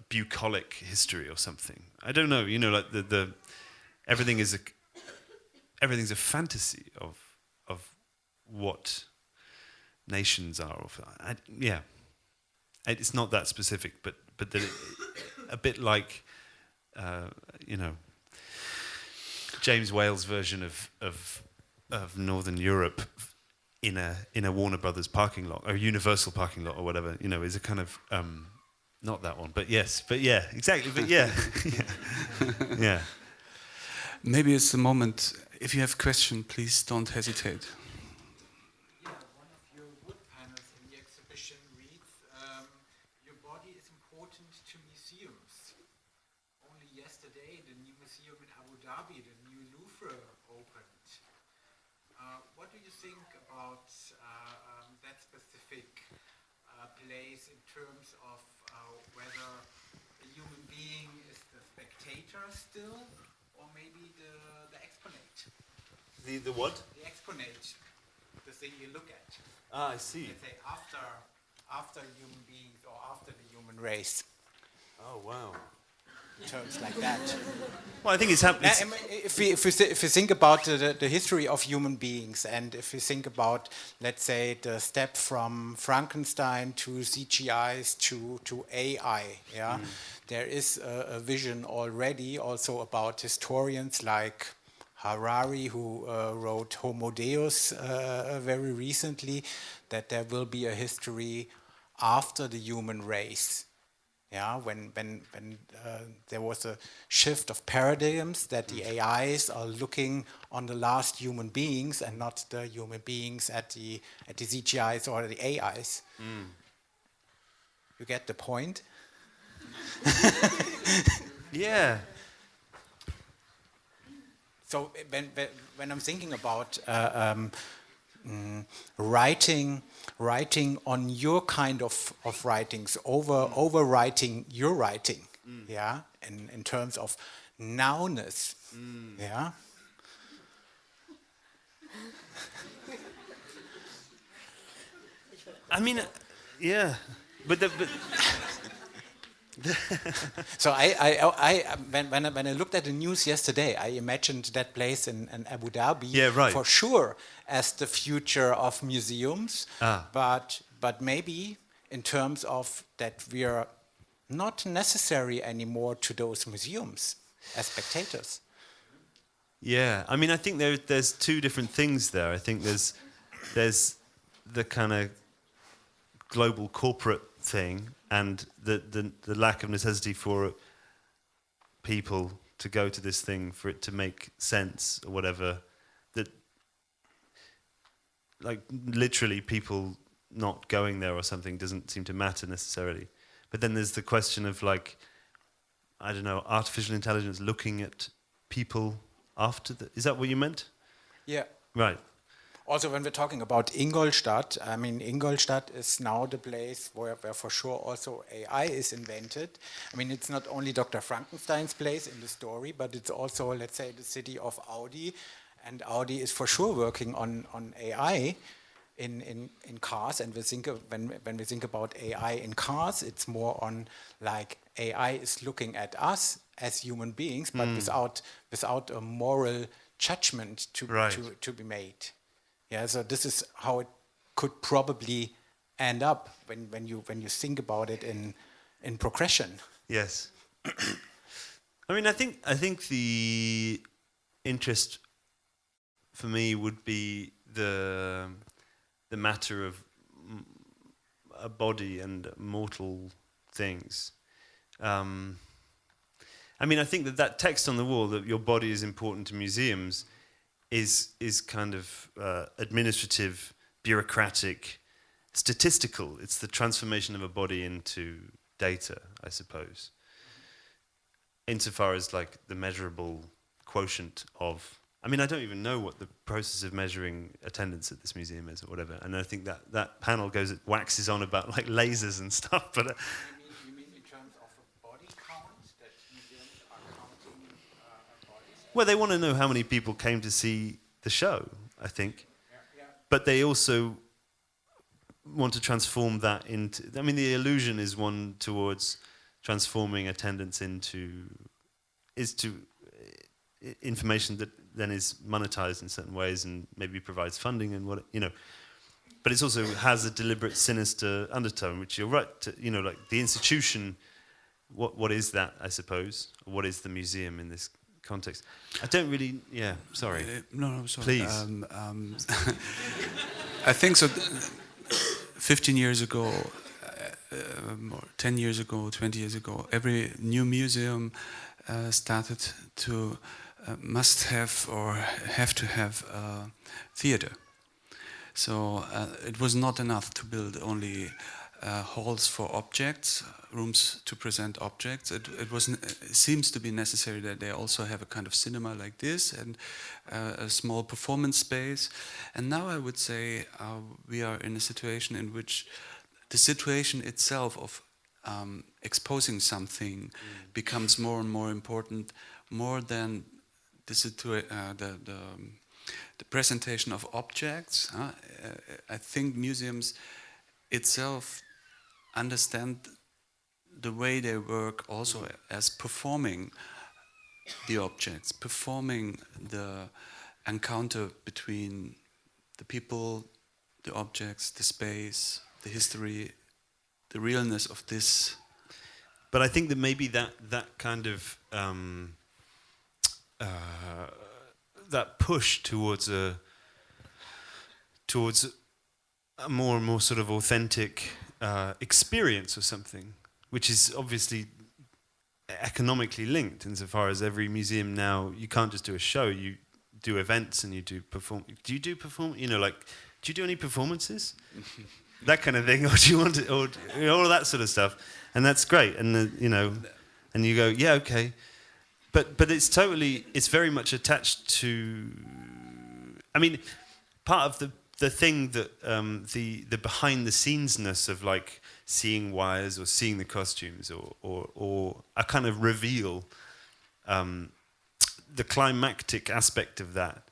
bucolic history or something. I don't know, like the everything's a fantasy of what nations are. It's not that specific, but that a bit like James Whale's version of Northern Europe in a Warner Brothers parking lot or Universal parking lot or whatever, you know, is a kind of not that one, but yes, but yeah, exactly, but yeah, yeah. Maybe it's the moment. If you have question, please don't hesitate. Yeah, one of your wood panels in the exhibition reads, "Your body is important to museums. Only yesterday, the new museum in Abu Dhabi, the new Louvre, opened. What do you think about that specific place in terms of whether a human being is the spectator still, or maybe the exponent? The what? The exponent, the thing you look at. Ah, I see. Let's say after human beings or after the human race. Oh, wow. Terms like that. Well, I think it's happening. If we think about the history of human beings, and if we think about, let's say, the step from Frankenstein to CGIs to AI, yeah, there is a vision already also about historians like Harari, who wrote Homo Deus very recently, that there will be a history after the human race. Yeah, when there was a shift of paradigms, that the AIs are looking on the last human beings and not the human beings at the CGIs or the AIs. You get the point? Yeah. So when I'm thinking about writing on your kind of writings, overwriting your writing, yeah, in terms of nowness, yeah. I mean, yeah, but So when I looked at the news yesterday, I imagined that place in Abu Dhabi, Yeah, right. for sure, as the future of museums. Ah. But maybe in terms of that we are not necessary anymore to those museums as spectators. yeah. I mean, I think there's two different things there. I think there's the kind of global corporate thing and the lack of necessity for people to go to this thing for it to make sense or whatever. That, like, literally people not going there or something doesn't seem to matter necessarily. But then there's the question of, like, I don't know, artificial intelligence looking at people after the... Is that what you meant? Yeah. Right. Also, when we're talking about Ingolstadt, I mean, Ingolstadt is now the place where for sure also AI is invented. I mean, it's not only Dr. Frankenstein's place in the story, but it's also, let's say, the city of Audi. And Audi is for sure working on AI in cars. And when we think about AI in cars, it's more on, like, AI is looking at us as human beings, but without a moral judgment to be made. Yeah, so this is how it could probably end up when you think about it in progression. Yes. I mean, I think the interest for me would be the matter of a body and mortal things. I mean, I think that text on the wall, that your body is important to museums, is kind of administrative, bureaucratic, statistical. It's the transformation of a body into data, I suppose. Insofar as, like, the measurable quotient of... I mean, I don't even know what the process of measuring attendance at this museum is or whatever. And I think that panel waxes on about, like, lasers and stuff, but... You mean in terms of a body count, that museums are counting bodies? Well, they want to know how many people came to see the show, I think. Yeah. But they also want to transform that into... I mean, the illusion is one towards transforming attendance into information that then is monetized in certain ways and maybe provides funding and what, you know. But it also has a deliberate, sinister undertone, which you're right to, you know, like the institution. What is that, I suppose? What is the museum in this context. I don't really. Yeah, sorry. No, sorry. Please. I think so. 15 years ago, or 10 years ago, 20 years ago, every new museum started to must have or have to have a theater. So it was not enough to build only halls for objects, rooms to present objects. It seems to be necessary that they also have a kind of cinema like this and a small performance space. And now I would say we are in a situation in which the situation itself of exposing something becomes more and more important, more than the presentation of objects. I think museums itself understand the way they work also as performing the objects, performing the encounter between the people, the objects, the space, the history, the realness of this. But I think that maybe that kind of that push towards a more and more sort of authentic experience or something, which is obviously economically linked insofar as every museum now, you can't just do a show, you do events and you do perform. Do you do perform? You know, like, do you do any performances? That kind of thing, or do you want to, or you know, all of that sort of stuff, and that's great. And you know, and you go, yeah, okay, but it's very much attached to. I mean, part of the thing that the behind the scenes-ness of like seeing wires or seeing the costumes or a kind of reveal, the climactic aspect of that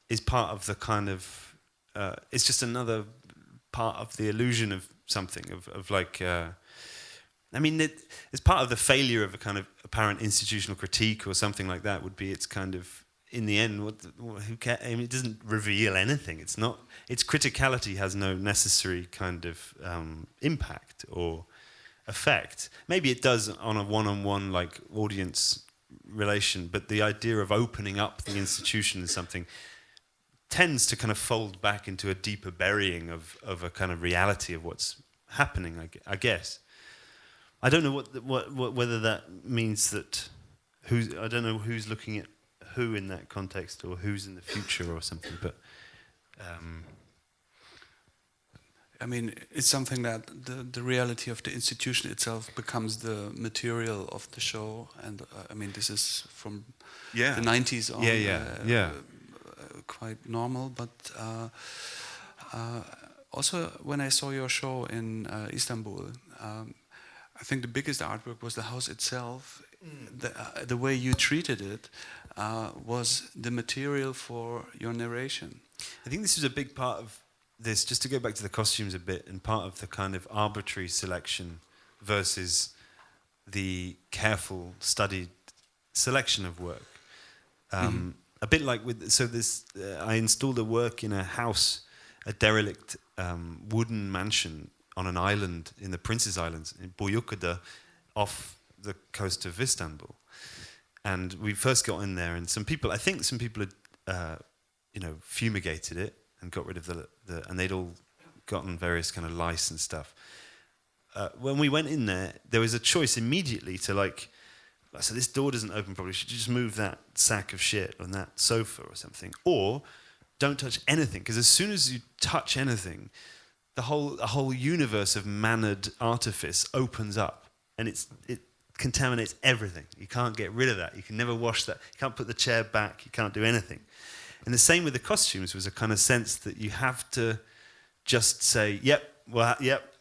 is part of the kind of it's just another part of the illusion of something of like I mean it's part of the failure of a kind of apparent institutional critique or something like that would be it's kind of in the end who cares? I mean, it doesn't reveal anything. It's not, its criticality has no necessary kind of impact or effect. Maybe it does on a one-on-one like audience relation, but the idea of opening up the institution as something tends to kind of fold back into a deeper burying of a kind of reality of what's happening, I guess. I don't know what whether that means that I don't know who's looking at who in that context or who's in the future or something, but I mean, it's something that the reality of the institution itself becomes the material of the show, and I mean, this is from the 90s on, quite normal. But also, when I saw your show in Istanbul, I think the biggest artwork was the house itself. The way you treated it was the material for your narration. I think this is a big part of this, just to go back to the costumes a bit, and part of the kind of arbitrary selection versus the careful, studied selection of work. A bit like with, so this, I installed a work in a house, a derelict wooden mansion on an island in the Prince's Islands, in Boyukada, off the coast of Istanbul. And we first got in there, and I think some people had, fumigated it and got rid of and they'd all gotten various kind of lice and stuff. When we went in there was a choice immediately to like, so this door doesn't open properly, should you just move that sack of shit on that sofa or something? Or don't touch anything, because as soon as you touch anything, the whole universe of mannered artifice opens up, and it contaminates everything. You can't get rid of that. You can never wash that. You can't put the chair back. You can't do anything. And the same with the costumes was a kind of sense that you have to just say, yep,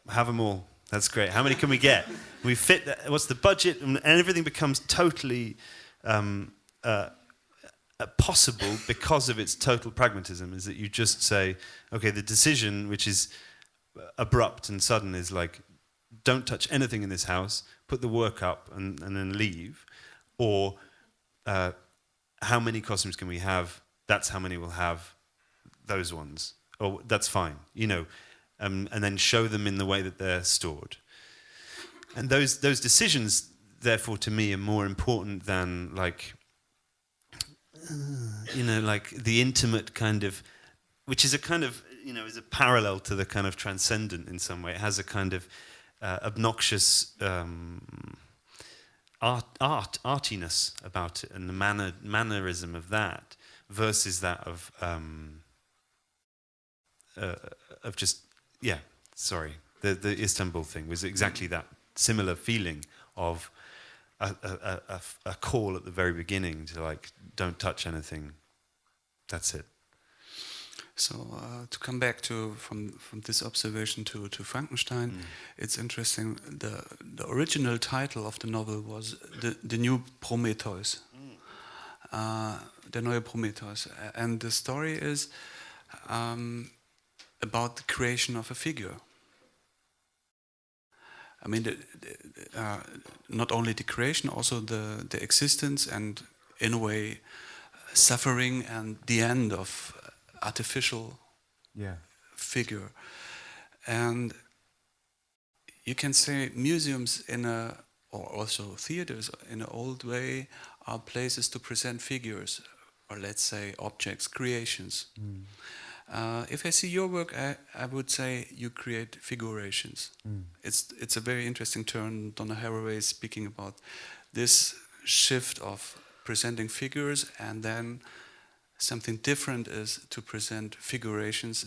have them all. That's great. How many can we get? We fit that. What's the budget? And everything becomes totally possible because of its total pragmatism, is that you just say, okay, the decision, which is abrupt and sudden, is like, don't touch anything in this house, put the work up and then leave. Or how many costumes can we have? That's how many we'll have, those ones. Or that's fine, and then show them in the way that they're stored. And those decisions, therefore, to me, are more important than like like the intimate kind of, which is a kind of, is a parallel to the kind of transcendent in some way. It has a kind of obnoxious artiness about it, and the mannerism of that versus that of just, the Istanbul thing was exactly that similar feeling of a call at the very beginning to like, don't touch anything, that's it. So to come back to from this observation to Frankenstein, it's interesting. The original title of the novel was the New Prometheus, Der neue Prometheus, and the story is about the creation of a figure. I mean, not only the creation, also the existence and, in a way, suffering and the end of artificial figure. And you can say museums or also theaters in an old way are places to present figures, or let's say objects, creations. If I see your work, I would say you create figurations. It's a very interesting turn. Donna Haraway is speaking about this shift of presenting figures, and then something different is to present figurations,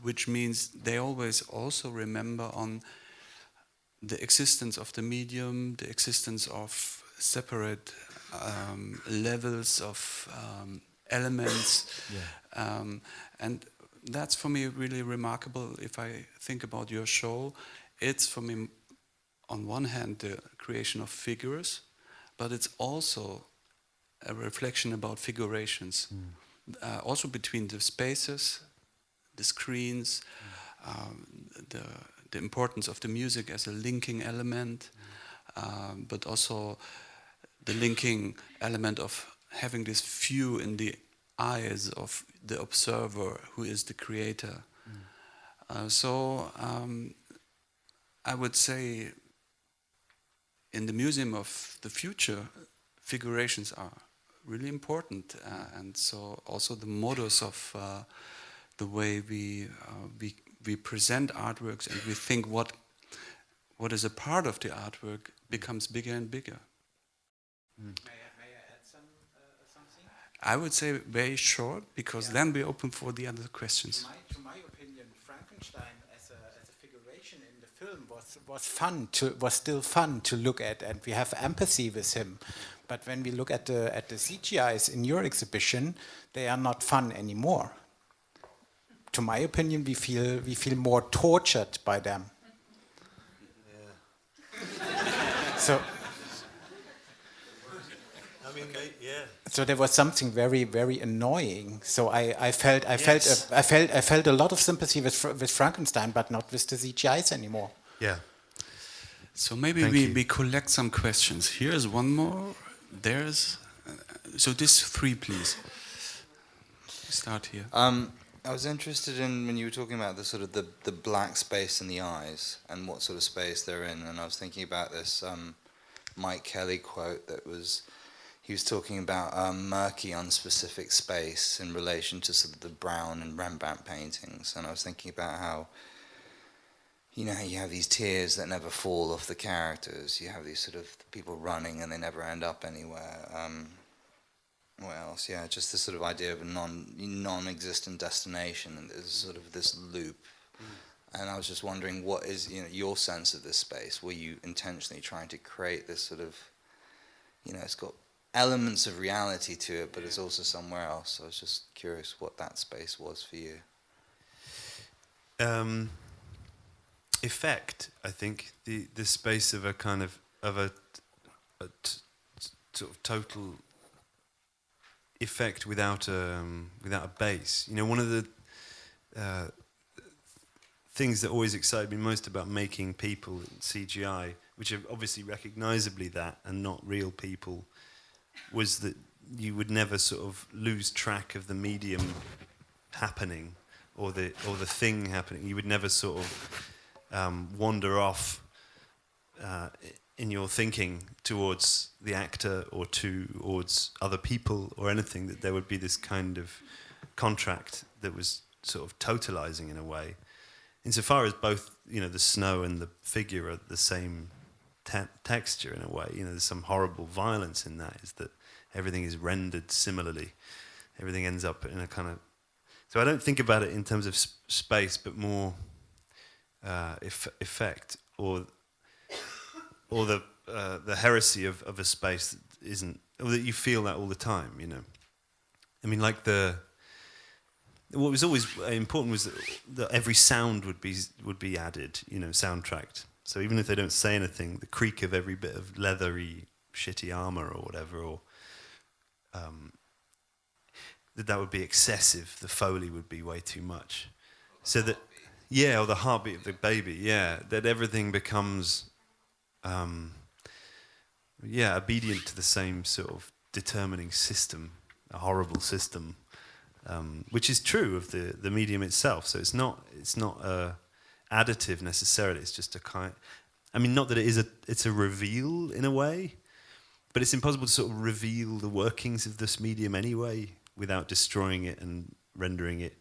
which means they always also remember on the existence of the medium, the existence of separate levels of elements. And that's for me really remarkable. If I think about your show, it's for me on one hand the creation of figures, but it's also a reflection about figurations, also between the spaces, the screens, the importance of the music as a linking element, but also the linking element of having this view in the eyes of the observer who is the creator. So I would say in the Museum of the Future, figurations are really important, and so also the modus of the way we present artworks, and we think what is a part of the artwork becomes bigger and bigger. May I add something? I would say very short, because then we're open for the other questions. To my opinion, Frankenstein as a figuration in the film was still fun to look at, and we have empathy with him. But when we look at the CGIs in your exhibition, they are not fun anymore. To my opinion, we feel more tortured by them. So. So there was something very, very annoying. So I felt a lot of sympathy with Frankenstein, but not with the CGIs anymore. Yeah. So maybe we collect some questions. Here's one more. There's so this 3, please. Start here. I was interested in when you were talking about the sort of the black space in the eyes and what sort of space they're in, and I was thinking about this Mike Kelly quote that was. He was talking about murky, unspecific space in relation to sort of the Brown and Rembrandt paintings, and I was thinking about how, you have these tears that never fall off the characters. You have these sort of people running and they never end up anywhere. What else? Yeah, just this sort of idea of a non-existent destination, and there's sort of this loop. And I was just wondering, what is your sense of this space? Were you intentionally trying to create this sort of, it's got elements of reality to it, but it's also somewhere else. So I was just curious what that space was for you. Effect, I think, the space of a kind of a sort of total effect without a base. One of the things that always excited me most about making people in CGI, which are obviously recognizably that and not real people, was that you would never sort of lose track of the medium happening or the thing happening. You would never sort of wander off in your thinking towards the actor or towards other people or anything, that there would be this kind of contract that was sort of totalizing in a way, insofar as both, the snow and the figure are the same texture in a way. There's some horrible violence in that, is that everything is rendered similarly. Everything ends up in a kind of... So I don't think about it in terms of space, but more effect, or the heresy of a space that isn't, or that you feel that all the time. I mean, like what was always important was that every sound would be added, soundtracked. So even if they don't say anything, the creak of every bit of leathery, shitty armor or whatever, or that would be excessive. The Foley would be way too much. So that, or the heartbeat of the baby, that everything becomes, obedient to the same sort of determining system, a horrible system, which is true of the medium itself. So it's not additive necessarily. It's just a kind. I mean, not that it's a reveal in a way, but it's impossible to sort of reveal the workings of this medium anyway without destroying it and rendering it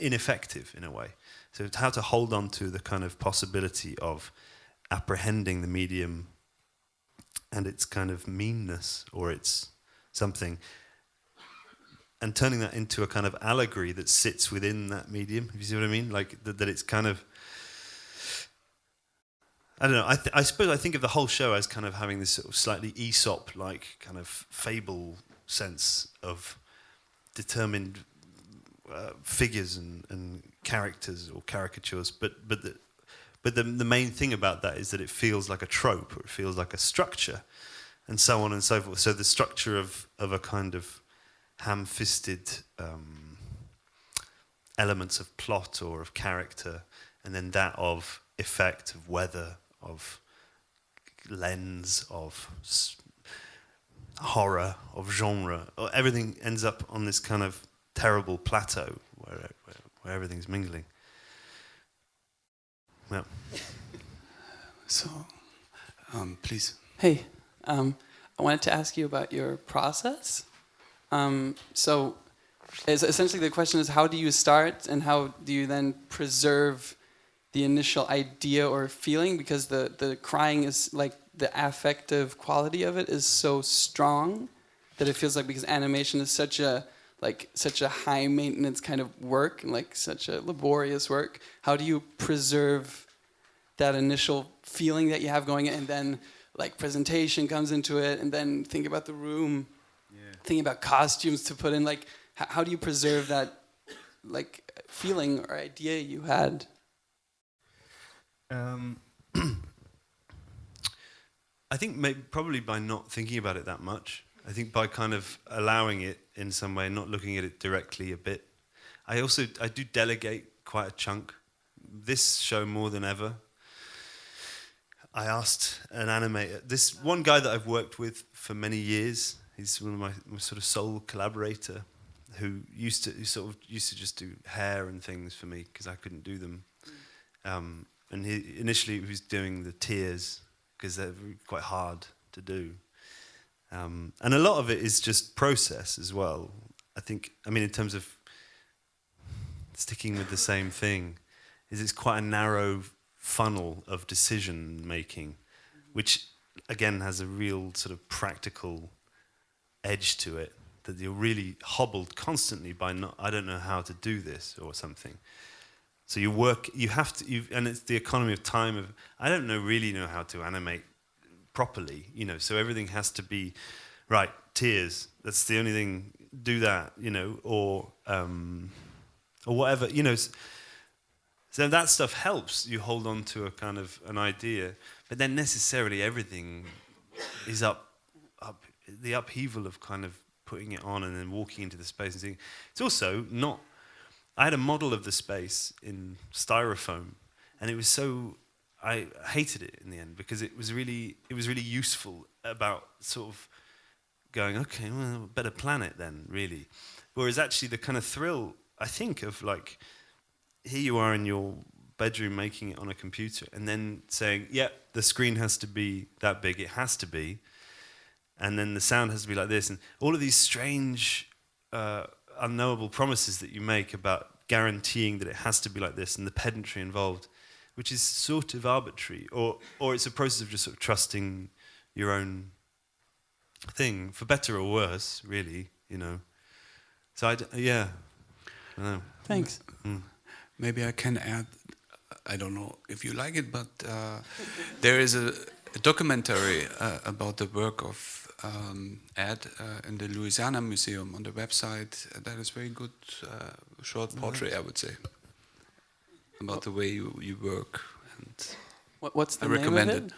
ineffective in a way. So it's how to hold on to the kind of possibility of apprehending the medium and its kind of meanness or its something, and turning that into a kind of allegory that sits within that medium. If you see what I mean? Like that it's kind of... I don't know. I suppose I think of the whole show as kind of having this sort of slightly Aesop-like kind of fable sense of determined figures and characters or caricatures. But the main thing about that is that it feels like a trope, or it feels like a structure, and so on and so forth. So the structure of a kind of ham-fisted elements of plot or of character, and then that of effect, of weather, of lens, of horror, of genre. Everything ends up on this kind of terrible plateau where everything's mingling. Yeah. So, please. Hey, I wanted to ask you about your process. So essentially the question is, how do you start and how do you then preserve the initial idea or feeling? Because the crying is like, the affective quality of it is so strong that it feels like, because animation is such a high maintenance kind of work and like such a laborious work, how do you preserve that initial feeling that you have going, and then like presentation comes into it, and then think about the room, thinking about costumes to put in, like how do you preserve that like feeling or idea you had? I think probably by not thinking about it that much. I think by kind of allowing it in some way, not looking at it directly a bit. I do delegate quite a chunk. This show more than ever. I asked an animator, this one guy that I've worked with for many years. He's one of my sort of sole collaborator, who used to just do hair and things for me because I couldn't do them. And initially he was doing the tears because they're quite hard to do. And a lot of it is just process as well. I mean, in terms of sticking with the same thing, it's quite a narrow funnel of decision making, which again has a real sort of practical edge to it, that you're really hobbled constantly by I don't know how to do this or something. So and it's the economy of time. I don't really know how to animate properly, so everything has to be, right, tears, that's the only thing, do that, or whatever, So that stuff helps you hold on to a kind of an idea, but then necessarily everything is up the upheaval of kind of putting it on and then walking into the space and seeing. It's also not... I had a model of the space in styrofoam, and it was so... I hated it in the end because it was really useful about sort of going, okay, well, better plan it then, really. Whereas actually the kind of thrill, I think, of like, here you are in your bedroom making it on a computer and then saying, yeah, the screen has to be that big, it has to be, and then the sound has to be like this, and all of these strange, unknowable promises that you make about guaranteeing that it has to be like this, and the pedantry involved, which is sort of arbitrary, or it's a process of just sort of trusting your own thing, for better or worse, really, you know. So I don't know. Thanks. Maybe I can add, I don't know if you like it, but there is a documentary about the work of Ed in the Louisiana Museum on the website. That is very good, short portrait, I would say, about the way you work. And What's the I name recommend of it?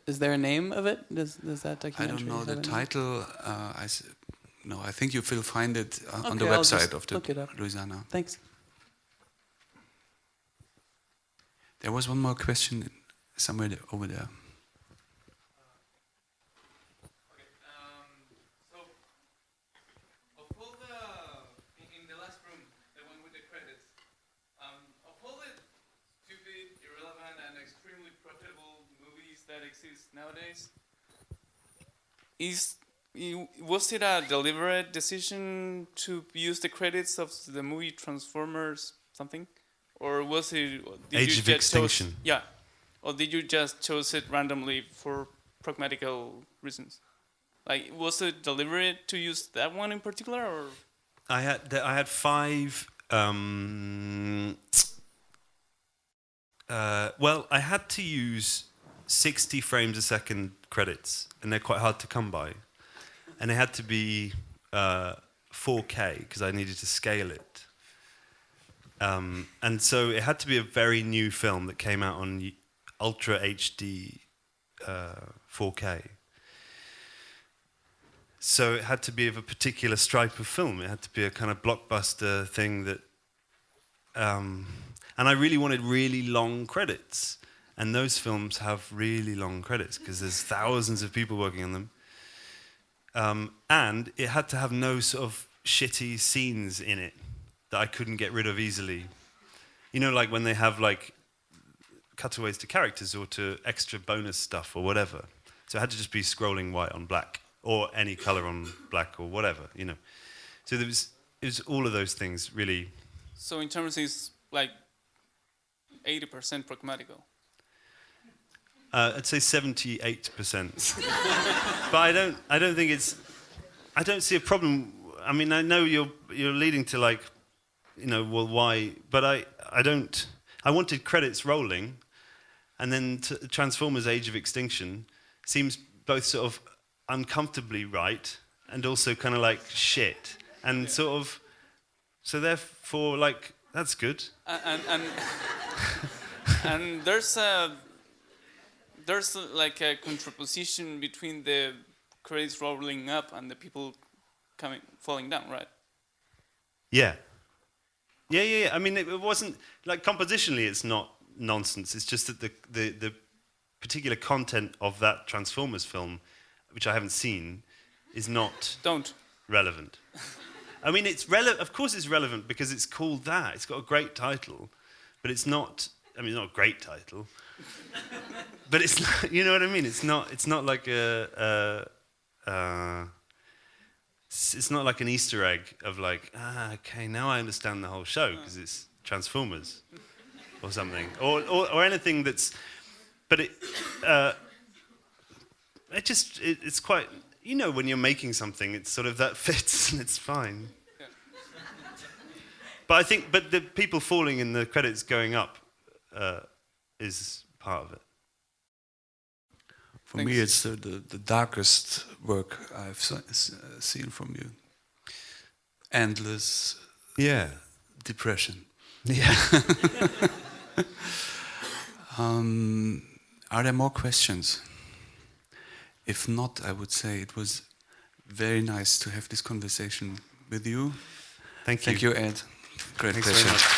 Is there a name of it? Does that I documentary? don't know the have a name? title. No, I think you will find it on the Okay, I'll website just of the look it up. Louisiana. Thanks. There was one more question somewhere over there. So, of all in the last room, the one with the credits, of all the stupid, irrelevant, and extremely profitable movies that exist nowadays, was it a deliberate decision to use the credits of the movie Transformers something? Or was it... Age of Extinction. Or did you just choose it randomly for pragmatical reasons? Like, was it deliberate to use that one in particular, or...? I had 5... well, I had to use 60 frames a second credits, and they're quite hard to come by. And they had to be 4K, because I needed to scale it. And so it had to be a very new film that came out on Ultra HD 4K. So it had to be of a particular stripe of film. It had to be a kind of blockbuster thing that... and I really wanted really long credits. And those films have really long credits, because there's thousands of people working on them. And it had to have no sort of shitty scenes in it that I couldn't get rid of easily. You know, like when they have like cutaways to characters or to extra bonus stuff or whatever. So it had to just be scrolling white on black, or any color on black, or whatever, you know. So it was all of those things, really. So in terms it's like 80% pragmatical. I'd say 78%. But I don't think it's... I don't see a problem. I mean, I know you're leading to like, you know, well, why? But I don't... I wanted credits rolling, and then Transformers Age of Extinction seems both sort of uncomfortably right and also kind of like shit. And sort of... So therefore, like, that's good. And there's like a contraposition between the credits rolling up and the people falling down, right? Yeah. I mean, it wasn't like compositionally, it's not nonsense. It's just that the particular content of that Transformers film, which I haven't seen, is not relevant. I mean, it's relevant. Of course, it's relevant because it's called that. It's got a great title, but it's not. I mean, it's not a great title. But it's not, you know what I mean? It's not like it's not like an Easter egg of like, okay, now I understand the whole show because it's Transformers or something, or anything that's. But it's quite, you know, when you're making something, it's sort of that fits and it's fine. Yeah. But the people falling in the credits going up is part of it. For me, it's the darkest work I've seen from you. Endless depression. Yeah. Are there more questions? If not, I would say it was very nice to have this conversation with you. Thank you. Thank you, Ed. Great Thanks pleasure. very much.